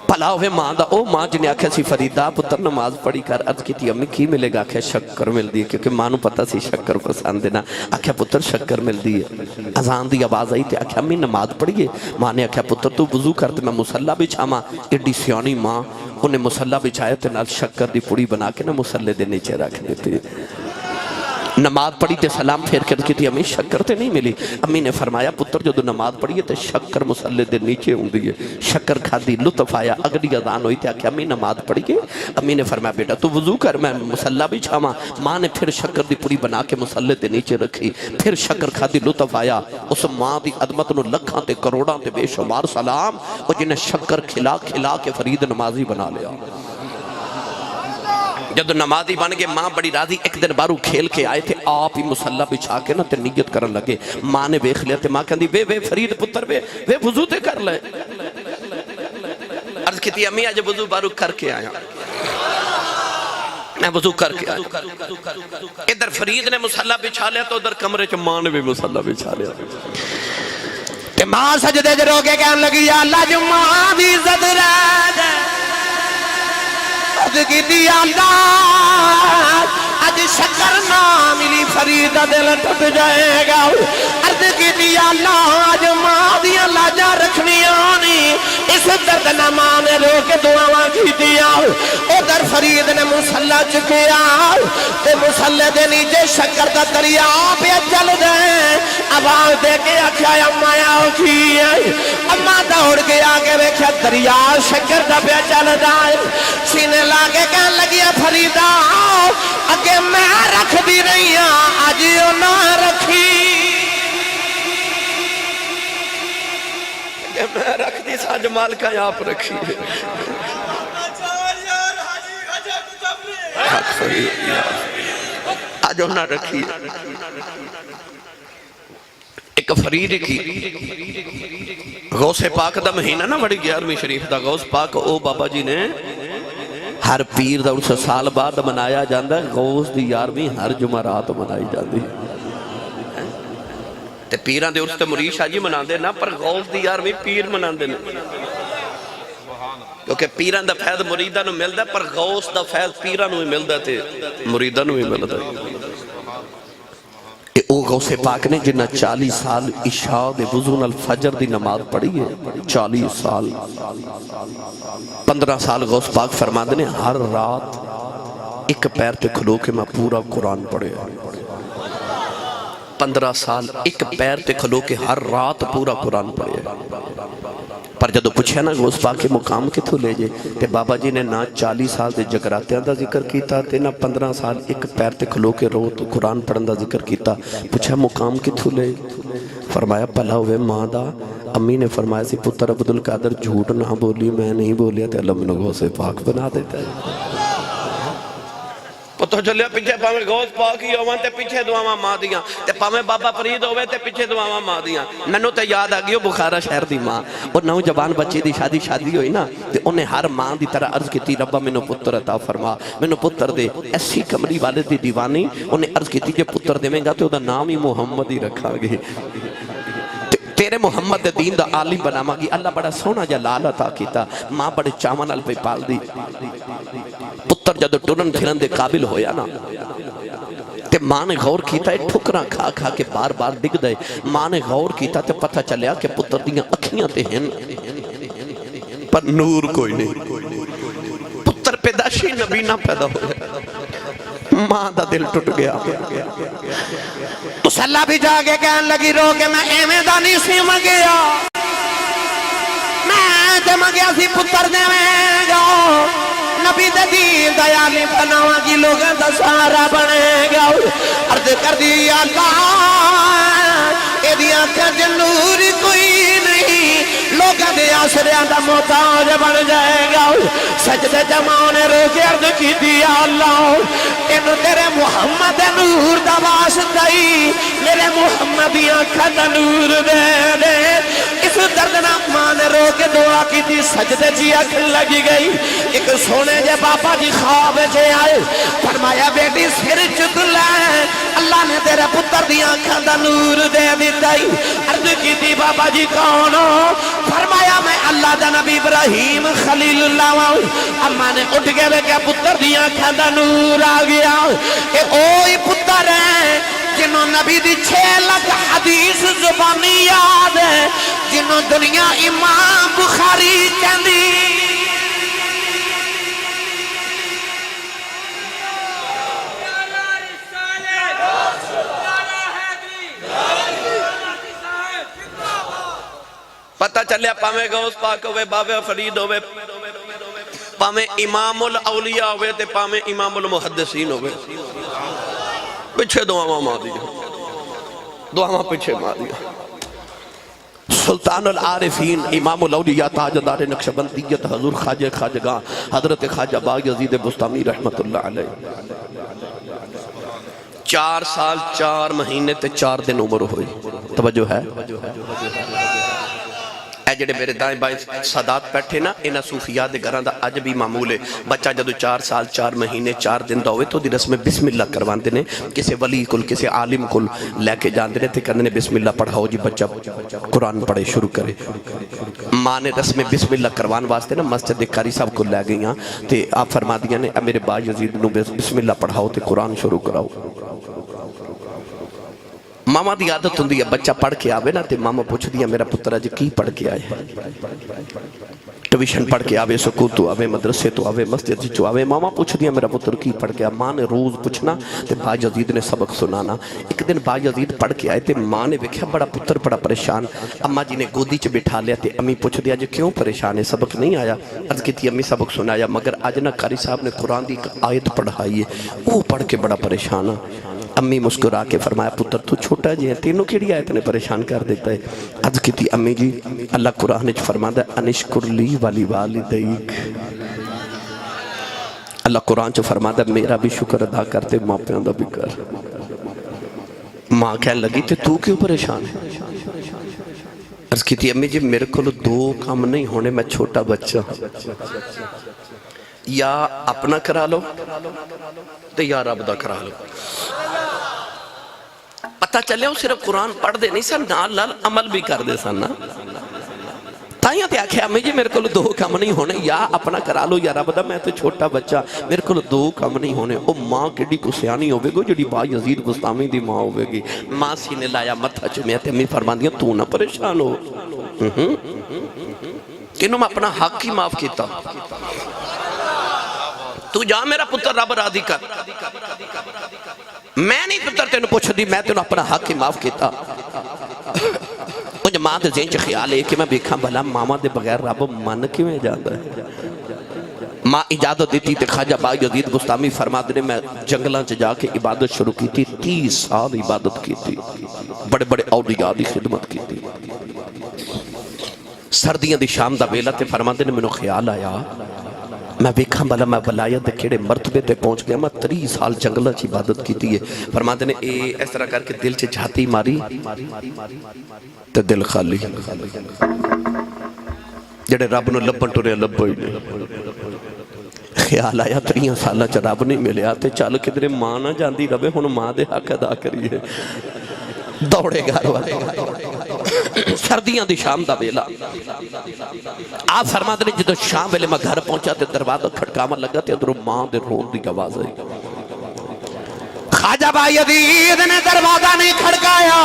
بھلا ہوئے ماں دا او ماں جنہیں آکھے سی فریدہ پتر نماز پڑھی کر عرض کی تھی امی کی ملے گا آکھے شکر مل دی کیونکہ ماں نو پتا سی شکر پسند دینا آکھے پتر شکر مل دی اذان دی آواز آئی تھی آکھے امی نماز پڑھیے ماں نے آکھے پتر تو وضو کرتے میں مسلح بچھاما ایڈی سیانی ماں انہیں مسلح بچھائے تے نال شکر دی پوڑی بنا کے نا مسلح دے نیچے رکھ دیتے نماز پڑھی تے سلام پھیر کر کی تھی امی شکر تے نہیں ملی امی نے فرمایا پتر جو نماز پڑھیے تے شکر مسلح دے نیچے ہوں دیئے شکر کھا دی لطف آیا اگلی اذان ہوئی تے آکھے امی نماز پڑھیے امی نے فرمایا بیٹا تو وضو کر میں مسلح بھی چھاما ماں نے پھر شکر دی پوری بنا کے مسلح دے نیچے رکھی پھر شکر کھا دی لطف آیا اس ماں دی عظمت نو لکھاں تے کروڑاں تے بے شمار سلام اور جنہیں شکر کھلا کھلا کے فرید نمازی بنا لیا جب نمازی بن گئے ماں بڑی راضی ایک دن بارو کھیل کے آئے تھے آپ ہی مسلح بچھا کے نا تے نیت کرن لگے ماں نے بیخ لیا تے ماں کہندی وے فرید پتر وے وضو تے کر لے عرض کیتی امی آج وضو بارو کر کے آیا میں وضو کر کے آیا ادھر فرید نے مسلح بچھا لیا تو ادھر کمرے چ ماں نے بھی مسلح بچھا لیا کہ ماں سجدے جرو کے کہنے لگی یا اللہ جو ماں بھی عزت رہ جائے کی دیا اللہ آج شکر نہ ملی فرید دل ٹوٹ جائے گا عرض کی دیا اللہ آج ماں دیا لاجا رکھنی آنی اس درد نہ ماں نے رو کے دعاواں کی دیا ادھر فرید نے مسلح چکیا تے مسلح دے نیچے شکر دا دریا پہ چل دیں آواز دے کے آکھا اماں آؤ کی اماں دوڑ کے آگے ویکھیا دریا شکر دا پہ چل جائے سینے لاگے کہنے لگیا فریدہ اگے میں رکھ دی رہی ہاں آج یوں نہ رکھی اگے میں رکھ دی ساج مالکہ آپ رکھی حق فرید آج یوں نہ رکھی ایک فرید کی غوث پاک دا مہینہ نا بڑی 11ویں شریف دا غوث پاک او بابا جی نے ہر پیر دا اس سال بعد منایا جاندہ ہے غوث دی 11ویں ہر جمعرات منائی جاندی تے پیران دے اس تے مرید شاہ جی مناندے نا پر غوث دی 11ویں پیر مناندے نا کیونکہ پیران دا فیض مریدہ نو ملدا پر غوث دا فیض پیران نو ملدا تے مریدہ نو ملدا او غوث پاک نے جنہ 40 سال عشاء دے وضو الفجر دی نماز پڑھی ہے 40 سال 15 سال غوث پاک فرماندے نے ہر رات ایک پیر تے کھلو کے میں پورا قرآن پڑھے 15 سال ایک پیر تے کھلو کے ہر رات پورا قرآن پڑھے پر جدو پوچھے نا غوث پاک کے مقام کتھو لے جے تے بابا جی نے نہ 40 سال دے جگراتیاں دا ذکر کیتا تے نہ 15 سال ایک پیر تے کھلو کے رو تو قرآن پڑھن دا ذکر کیتا پوچھا مقام کتھو لے فرمایا پلا ہوئے ماں دا امی نے فرمایا سی پتر عبدالقادر جھوٹ نہ بولی میں نہیں بولیا تے اللہ منو غوث پاک بنا دیتا ہے پتہ چلیا پیچھے پاویں غوث پاک ہی ہوواں تے پیچھے دعاواں ماں دیاں تے پاویں بابا فرید ہوئے تے پیچھے دعاواں ماں دیاں مینوں تے یاد آ گئی بخارا شہر دی ماں اور نوجوان بچے دی شادی ہوئی نا تے انہیں ہر ماں دی طرح عرض کیتی ربا مینوں پتر عطا فرما مینوں پتر دے ایسی کمری والے دی دیوانی انہیں عرض کیتی جے پتر دیویں گا تے اودا نام ہی محمد ہی رکھا گے تیرے محمد دین دا عالم بناما گی اللہ بڑا سونا جا لال عطا کیتا ماں بڑے چاون ال پہ پال دی پتر جدو ٹرن پھرن دے قابل ہویا نا تے ماں نے غور کیتا ہے ٹھکراں کھا کھا کے بار بار ڈگ دے ماں نے غور کیتا تے پتہ چلیا کہ پتر دیاں اکھیاں تے ہیں پر نور کوئی نہیں پتر پیداشی نبی نہ پیدا ہوئے ماں دا دل ٹوٹ گیا مسلح بھی جا کے کہن لگی رو کے میں ایمیں دا نہیں سی مگیا میں تے مگیا سی پتر دے میں گا نبی دے دین دیالی بناوا کی لوگاں دا سہارا بنے گا عرض کر دی اللہ اے دیا کر نور کوئی نہیں لوگاں دے آسریاں دا محتاج بن جائے گا سجدے جماؤں نے رو کے عرض کی دیا اللہ انہوں تیرے محمد نور دا واسطہ ہی میرے محمد دی آنکھا دا نور دے دے اس دردنا ماں نے رو کے دعا کی تھی سجدے جی اکھ لگی گئی ایک سونے جے باپا جی خواب جے آئے فرمایا بیٹی سر چک لائے اللہ نے تیرے پتر دی آنکھا دا نور دے دیتا ہی عرض کی تھی بابا جی کون ہو فرمایا میں اللہ دا نبی ابراہیم خلیل اللہ ہوں اماں نے اٹھ گئے کہ پتر دی آنکھا دا نور آ گیا اے اوہی پتر ہے جنہوں نبی دی 6 لاکھ حدیث زبانی یاد ہے جنہوں دنیا امام بخاری کہندی پتہ چلیا پامے غوث پاک ہوئے بابے فرید ہوئے پامے امام الاولیاء ہوئے تے پامے امام المحدثین ہوئے پچھے دعا ماں دیا دعا پچھے ماں دیا سلطان العارفین امام الاولیاء تاجدار نقشبندیت حضور خواجہ خواجگاں حضرت خواجہ باغیزید بستامی رحمت اللہ علیہ 4 سال 4 مہینے تے 4 دن عمر ہوئی توجہ ہے اے جڑے میرے دائیں بائیں سادات بیٹھے نا انہا صوفیاء دے گھران دا اج بھی معمول ہے بچہ جدو 4 سال 4 مہینے 4 دن دا ہوئے تو دی رسم بسم اللہ کروان دینے کسے ولی کل کسے عالم کل لے کے جان دینے تھے کہنے بسم اللہ پڑھاؤ جی بچہ قرآن پڑھے شروع کرے ماں نے رسم بسم اللہ کروان واسطے نا مسجد قاری صاحب کو لے گئی ہاں تے آپ فرما دیا نے میرے با یزید نو بسم اللہ پڑھاؤ تے قرآن شروع کراؤ ماما دی عادت ہوندی ہے بچہ پڑھ کے آوے نا تے ماما پوچھ دیا میرا پتر آج کی پڑھ کے آئے ٹویشن پڑھ کے آوے سکول تو آوے مدرسے تو آوے مسجد جو آوے ماما پوچھ دیا میرا پتر کی پڑھ کے آئے ماں نے روز پوچھنا تے با یزید نے سبق سنانا ایک دن با یزید پڑھ کے آئے تے ماں نے ویکھیا بڑا پتر بڑا پریشان اماں جی نے گودی چ بٹھا لیا تے امی پوچھ دیا جو کیوں پریشان ہے سبق نہیں آیا عرض کی تھی امی سبق سنایا مگر آج نا قاری صاحب نے قرآن دی ایک آیت پڑھائی ہے وہ پڑھ کے بڑا پریشان ہے امی مسکرا کے فرمایا پتر تو چھوٹا جی ہے تینوں کیڑی آیت نے پریشان کر دیتا ہے عرض کی تھی امی جی اللہ قرآن نے فرمایا ہے انشکر لی والی والدیک اللہ قرآن چ فرمایا ہے میرا بھی شکر ادا کرتے ماں پیوں دا بھی کر ماں کہنے لگی تے تو کیوں پریشان ہے عرض کی تھی امی جی میرے کو 2 کام نہیں ہونے میں چھوٹا بچہ یا اپنا کرا لو تے یا رب دا کرا لو پتہ چلے ہو صرف قرآن پڑھ دے نہیں سن نال نال عمل بھی کر دے سن نا تائیاں تے آکھے امی جی میرے کو 2 کام نہیں ہونے یا اپنا کرا لو یا رب دا میں تے چھوٹا بچہ میرے کو 2 کام نہیں ہونے او ماں کیڑی کو سیانی ہوئے گو جڑی با یزید بستامی دی ماں ہوئے گی ماں سینے لایا متھا چمیا تے امی فرمان دیا تو نہ پریشان ہو کنوں میں اپنا حق ہی معاف کیتا تو جا میرا پتر رب راضی کر میں نہیں پتر تینوں پوچھ دی میں تینوں اپنا حق ہی معاف کیتا مجھے ماں دے ذہن چ خیال ہے کہ میں بیکھاں بھلا ماما دے بغیر رب من کیویں جاندا ہے ماں اجازت دیتی تے خواجہ باغیزید بستامی فرما دے میں جنگلاں چ جا کے عبادت شروع کی تھی 30 سال عبادت کی تھی بڑے بڑے اولیاء دی خدمت کی تھی سردیاں دی شام دا ویلا تے فرما دے مینوں خیال آیا میں بیکھاں بھلا میں ولایت دے کیڑے مرتبے تے پہنچ گیا میں 30 سال جنگلاں چ عبادت کیتی ہے فرماتے نے اے اس طرح کر کے دل چ جھاتی ماری تے دل خالی جڑے رب نو لبن ٹرے لبو ہی نہیں خیال آیا 30 سالاں چ رب نہیں ملیا تے چل کدھر ماں نہ جاندی رہے ہن ماں دے حق ادا کریے دوڑے گھر والے سردیاں دی شام دا ویلا آپ فرماتے ہیں جدو شام ویلے میں گھر پہنچا تے دروازہ کھڑکاون لگا تے ادھروں ماں دے رون دی آواز آئی خواجہ باغیزید نے دروازہ نہیں کھڑکایا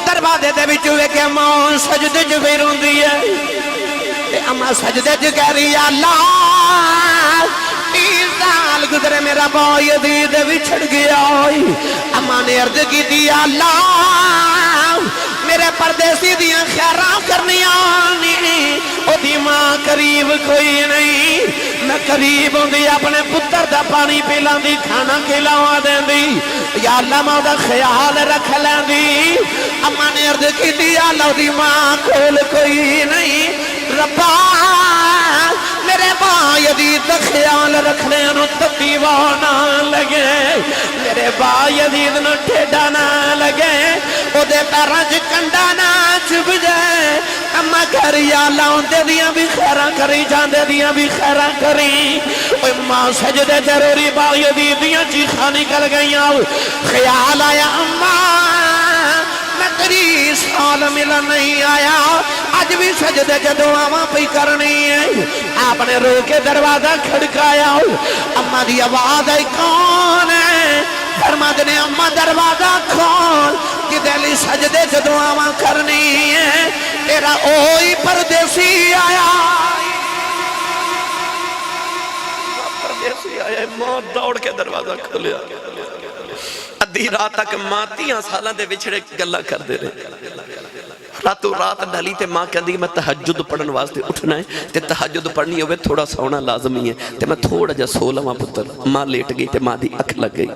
دروازے دے وچ ویکھے ماں سجدے وچ روندی ہے تے اماں سجدے وچ کہہ رہی اللہ 30 سال گزرے میرا با یزید وچھڑ گیا اما نے عرض کی دی اللہ میرے پردیسی دیاں خیراں کرنیاں نہیں او دی ماں قریب کوئی نہیں میں قریب ہوں دی اپنے پتر دا پانی پیلان دی کھانا کھلاوا دیں دی یا اللہ ماں دا خیال رکھ لیں دی اما نے عرض کی دی اللہ دی ماں کول کوئی نہیں ربا میرے با یزید دا خیال رکھنے انہوں تقیوہ نہ لگے میرے با یزید نو ٹھیڈا نہ لگے او دے پیرانچ کنڈا نہ چب جائے اما گھر یا لاؤں دے دیاں بھی خیرہ کری جان دے دیاں بھی خیرہ کری اوہ ماں سجدے ضروری با یزید دیاں چیخاں نکل گئیاں خیال آیا اما میں تیری سال ملا نہیں آیا آج بھی سجدے کے دعاواں پہ کرنی ہے آپ نے رو کے دروازہ کھڑکایا اما دی آواز ہے کون ہے فرما دنے اما دروازہ کھول کہ دلی سجدے کے دعاواں کرنی ہے تیرا اوئی پردیسی آیا پردیسی آیا موت دوڑ کے دروازہ کھولیا ادھی رات تک ماں 30 سالاں دے وچھڑے گلا کر دے رہے راتوں رات ڈالی تے ماں کہندی میں تہجد پڑھن واسطے اٹھنا ہے تے تہجد پڑھنی ہوئے تھوڑا سونا لازمی ہے تے میں تھوڑا جا سو لواں پتر ماں لیٹ گئی تے ماں دی اکھ لگ گئی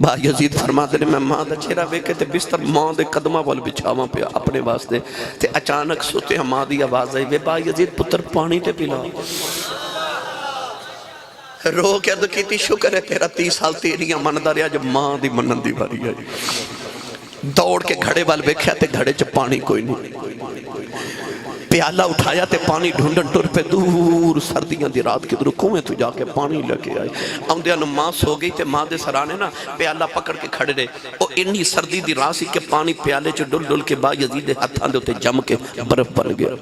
با یزید فرما دے میں ماں دا چہرہ ویکھے تے بستر ماں دے قدماں وال بچھاواں پیا اپنے واسطے تے اچانک سوتے ماں دی آواز آئی وے با یزید پتر پانی تے پلا رو کے عرض کیتی شکر ہے تیرا 30 سال تیریاں مندہ رہا جب ماں دی منن دی باری آئی دوڑ کے گھڑے وال بیکھیا تے گھڑے چ پانی کوئی نہیں پیالہ اٹھایا تے پانی ڈھونڈن ٹر پہ دور سردیاں دی رات کے در کنویں تو جا کے پانی لگے آئی آمدیاں نو ماں سو گئی تے ماں دے سرانے نا پیالہ پکڑ کے کھڑے رہے او انی سردی دی راسی کے پانی پیالے چ ڈل ڈل کے با یزید ہتھاں دے تے جم کے برف پر گیا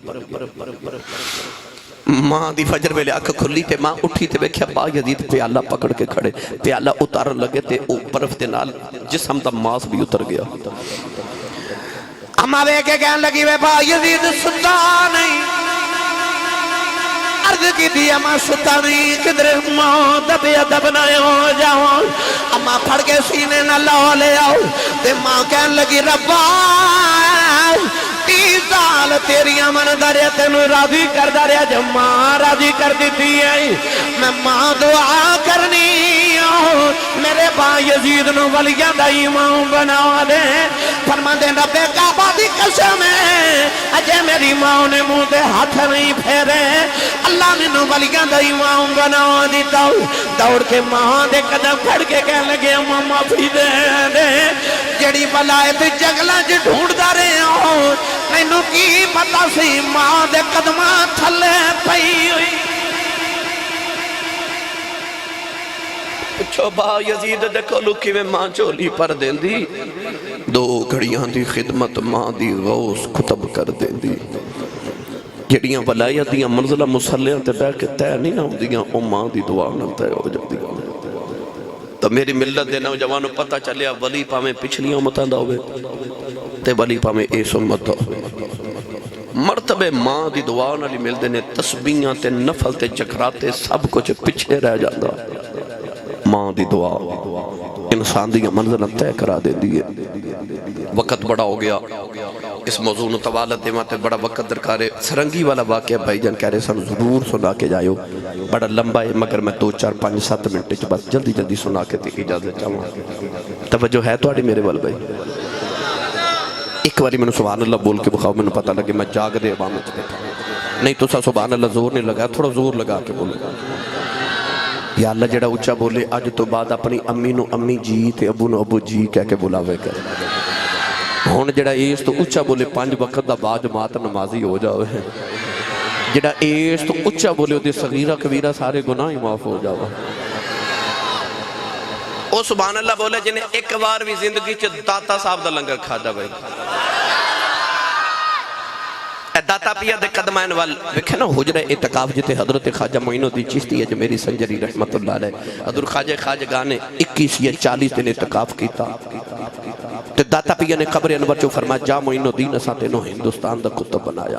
ماں دی فجر ویلے آنکھ کھلی تے ماں اٹھی تے بیکھیا با یزید پیالہ پکڑ کے کھڑے پیالہ اتار لگے تے او برف دے نال جسم دا ماس بھی اتر گیا اما بے کے کہنے لگی وے با یزید ستا نہیں عرض کی دی اما ستا نہیں کدھر ماں دبی ادب نہ ہو جاؤں اما پھڑ کے سینے نہ لاؤ لے آؤ تے ماں کہنے لگی ربا 30 سال تیریاں من دریا تینو راضی کر دریا جب ماں راضی کر دیتی ہے میں ماں دعا کرنی ہوں میرے با یزید نو ولیاں دا امام بنا دے فرما دے رب کعبہ دی قسم ہے اجے میری ماں نے منہ دے ہاتھ نہیں پھیرے اللہ نے نو ولیاں دا امام بنا دیتا دوڑ کے ماں دے قدم پھڑ کے کہنے لگے اماں معافی دے دے جڑی بلائے تے جگلاں چ ڈھونڈدا رہے ہوں مینوں کی پتا سی ماں دے قدماں تھلے پئی ہوئی پچھو با یزید دے کولو کی میں ماں چولی پر دین دی 2 گھڑیاں دی خدمت ماں دی غوث کتب کر دین دی جڑیاں ولایہ دیاں منزلہ مسلیاں تے بے کے تے نہیں ہوں دیاں او ماں دی دعا نہ تے ہو جاتی تو میری ملت دے نوجوانوں پتہ چلیا ولی پامیں پچھلیاں امتاں دا ہوئے تے ولی پامیں ایس امت دا مرتبہ ماں دی دعا نالی مل دینے تسبیحاں تے نفل تے چکراتے سب کچھ پچھے رہ جاندہ ماں دی دعا انسان دی منزل طے کرا دے دیئے وقت بڑا ہو گیا اس موضوع نو طوالت دے ماتے بڑا وقت درکارے سرنگی والا واقعہ بھائی جان کہہ رہے سن ضرور سنا کے جائیو بڑا لمبا ہے مگر میں 2 4 5 7 منٹ بس جلدی جلدی سنا کے تے اجازت چاہوں توجہ ہے تو آڑی میرے وال بھائی ایک باری میں نے سبحان اللہ بول کے بخواہ میں نے پتہ لگے میں جاگ دے عوامت بیٹھا نہیں تو سا سبحان اللہ زور نہیں لگا تھوڑا زور لگا کے بولے یا اللہ جڑا اچھا بولے آج تو بعد اپنی امی نو امی جی تے ابو نو ابو جی کہہ کے بلاوے کر ہون جڑا ایس تو اچھا بولے 5 وقت دا بعد جماعت نمازی ہو جاوے جڑا ایس تو اچھا بولے دے صغیرہ کبیرہ سارے گناہ ہی معاف ہو جاوے او سبحان اللہ بولے جنہیں ایک بار بھی زندگی چھ داتا صاحب دا لنگر کھا جا بھائی داتا پیا دے قدمائن وال وکھے نا حجرہ اعتقاف جتے حضرت خواجہ معین الدین چشتی ہے جو میری سنجری رحمت اللہ علیہ حضرت خواجہ گانے 21 یا 40 دن اعتقاف کیتا تے داتا پیا نے قبر انور چو فرمایا جا معین الدین اساں تینوں ہندوستان دا کتب بنایا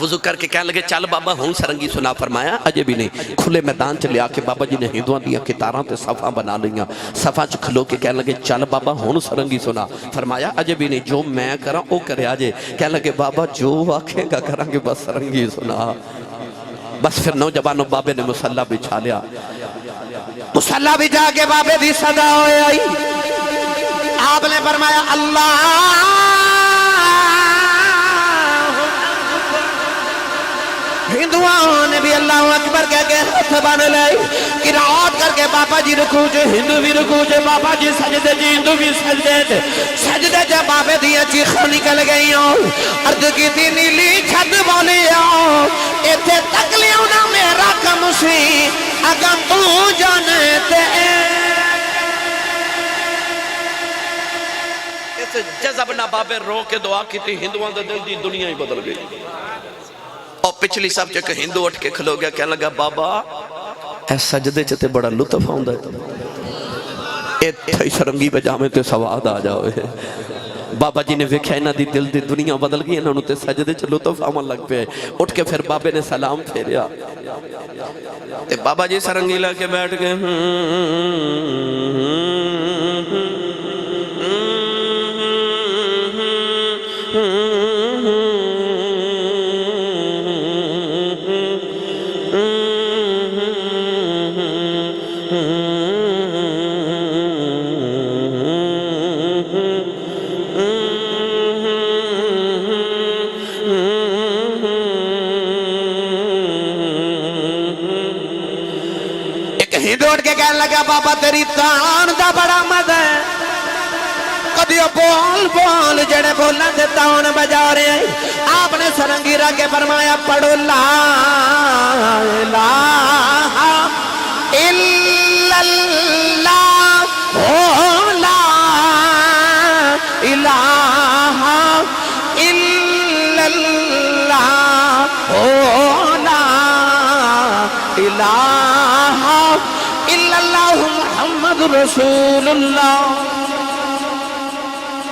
وضو کر کے کہنے لگے چل بابا ہوں سرنگی سنا. فرمایا اجے بھی نہیں. کھلے میدان چ لیا کے بابا جی نے ہندوؤں دیا کتاراں تے صفاں بنا لیاں. صفاں چ کھلو کے کہنے لگے چل بابا ہوں سرنگی سنا. فرمایا اجے بھی نہیں. جو میں کراں او کرے آجے. کہنے لگے بابا جو آکھیں گا کریں گے بس سرنگی سنا. بس پھر نوجوانوں بابے نے مصلی بچھا لیا. مصلی بچھا کے بابے دی صدا ہوئے آئی. آپ نے فرمایا اللہ ہندوؤں نے بھی اللہ اکبر کہہ کے ہاتھ بن لئی. قرات کر کے بابا جی رکوع چ ہندو بھی رکوع چ بابا جی سجدے جی ہندو بھی سجدے چ بابے دیا چیخاں نکل گئیاں. عرض کیتی نیلی چھت والیا ایتھے تک لیاؤنا میرا کم سی اگم تو جانے تے جذب نہ بابے رو کے دعا کی تھی. ہندوان دے دل دی دنیا ہی بدل گئی. اور پچھلی سب چکے ہندو اٹھ کے کھلو گیا کہنے لگا بابا اے سجدے چتے بڑا لطف آؤں ہے. اے تھئی سرنگی بجامے تے سواد آ جاؤ. بابا جی نے ویکھیا انہاں دی دل دی دنیا بدل گئی. انہوں تے سجدے چ لطف آمن لگ پہ. اٹھ کے پھر بابے نے سلام پھیریا. تے بابا جی سرنگی لے کے بیٹھ گئے. ہندو اٹھ کے کہنے لگا بابا تیری تان دا بڑا مزہ ہے. کدیو بول بول جڑے بولن تے تان بجا رہے ہیں. آپ نے سرنگی رکھ کے فرمایا پڑھو لا الہ الا اللہ لا الہ الا اللہ لا الہ الا اللہ محمد رسول اللہ.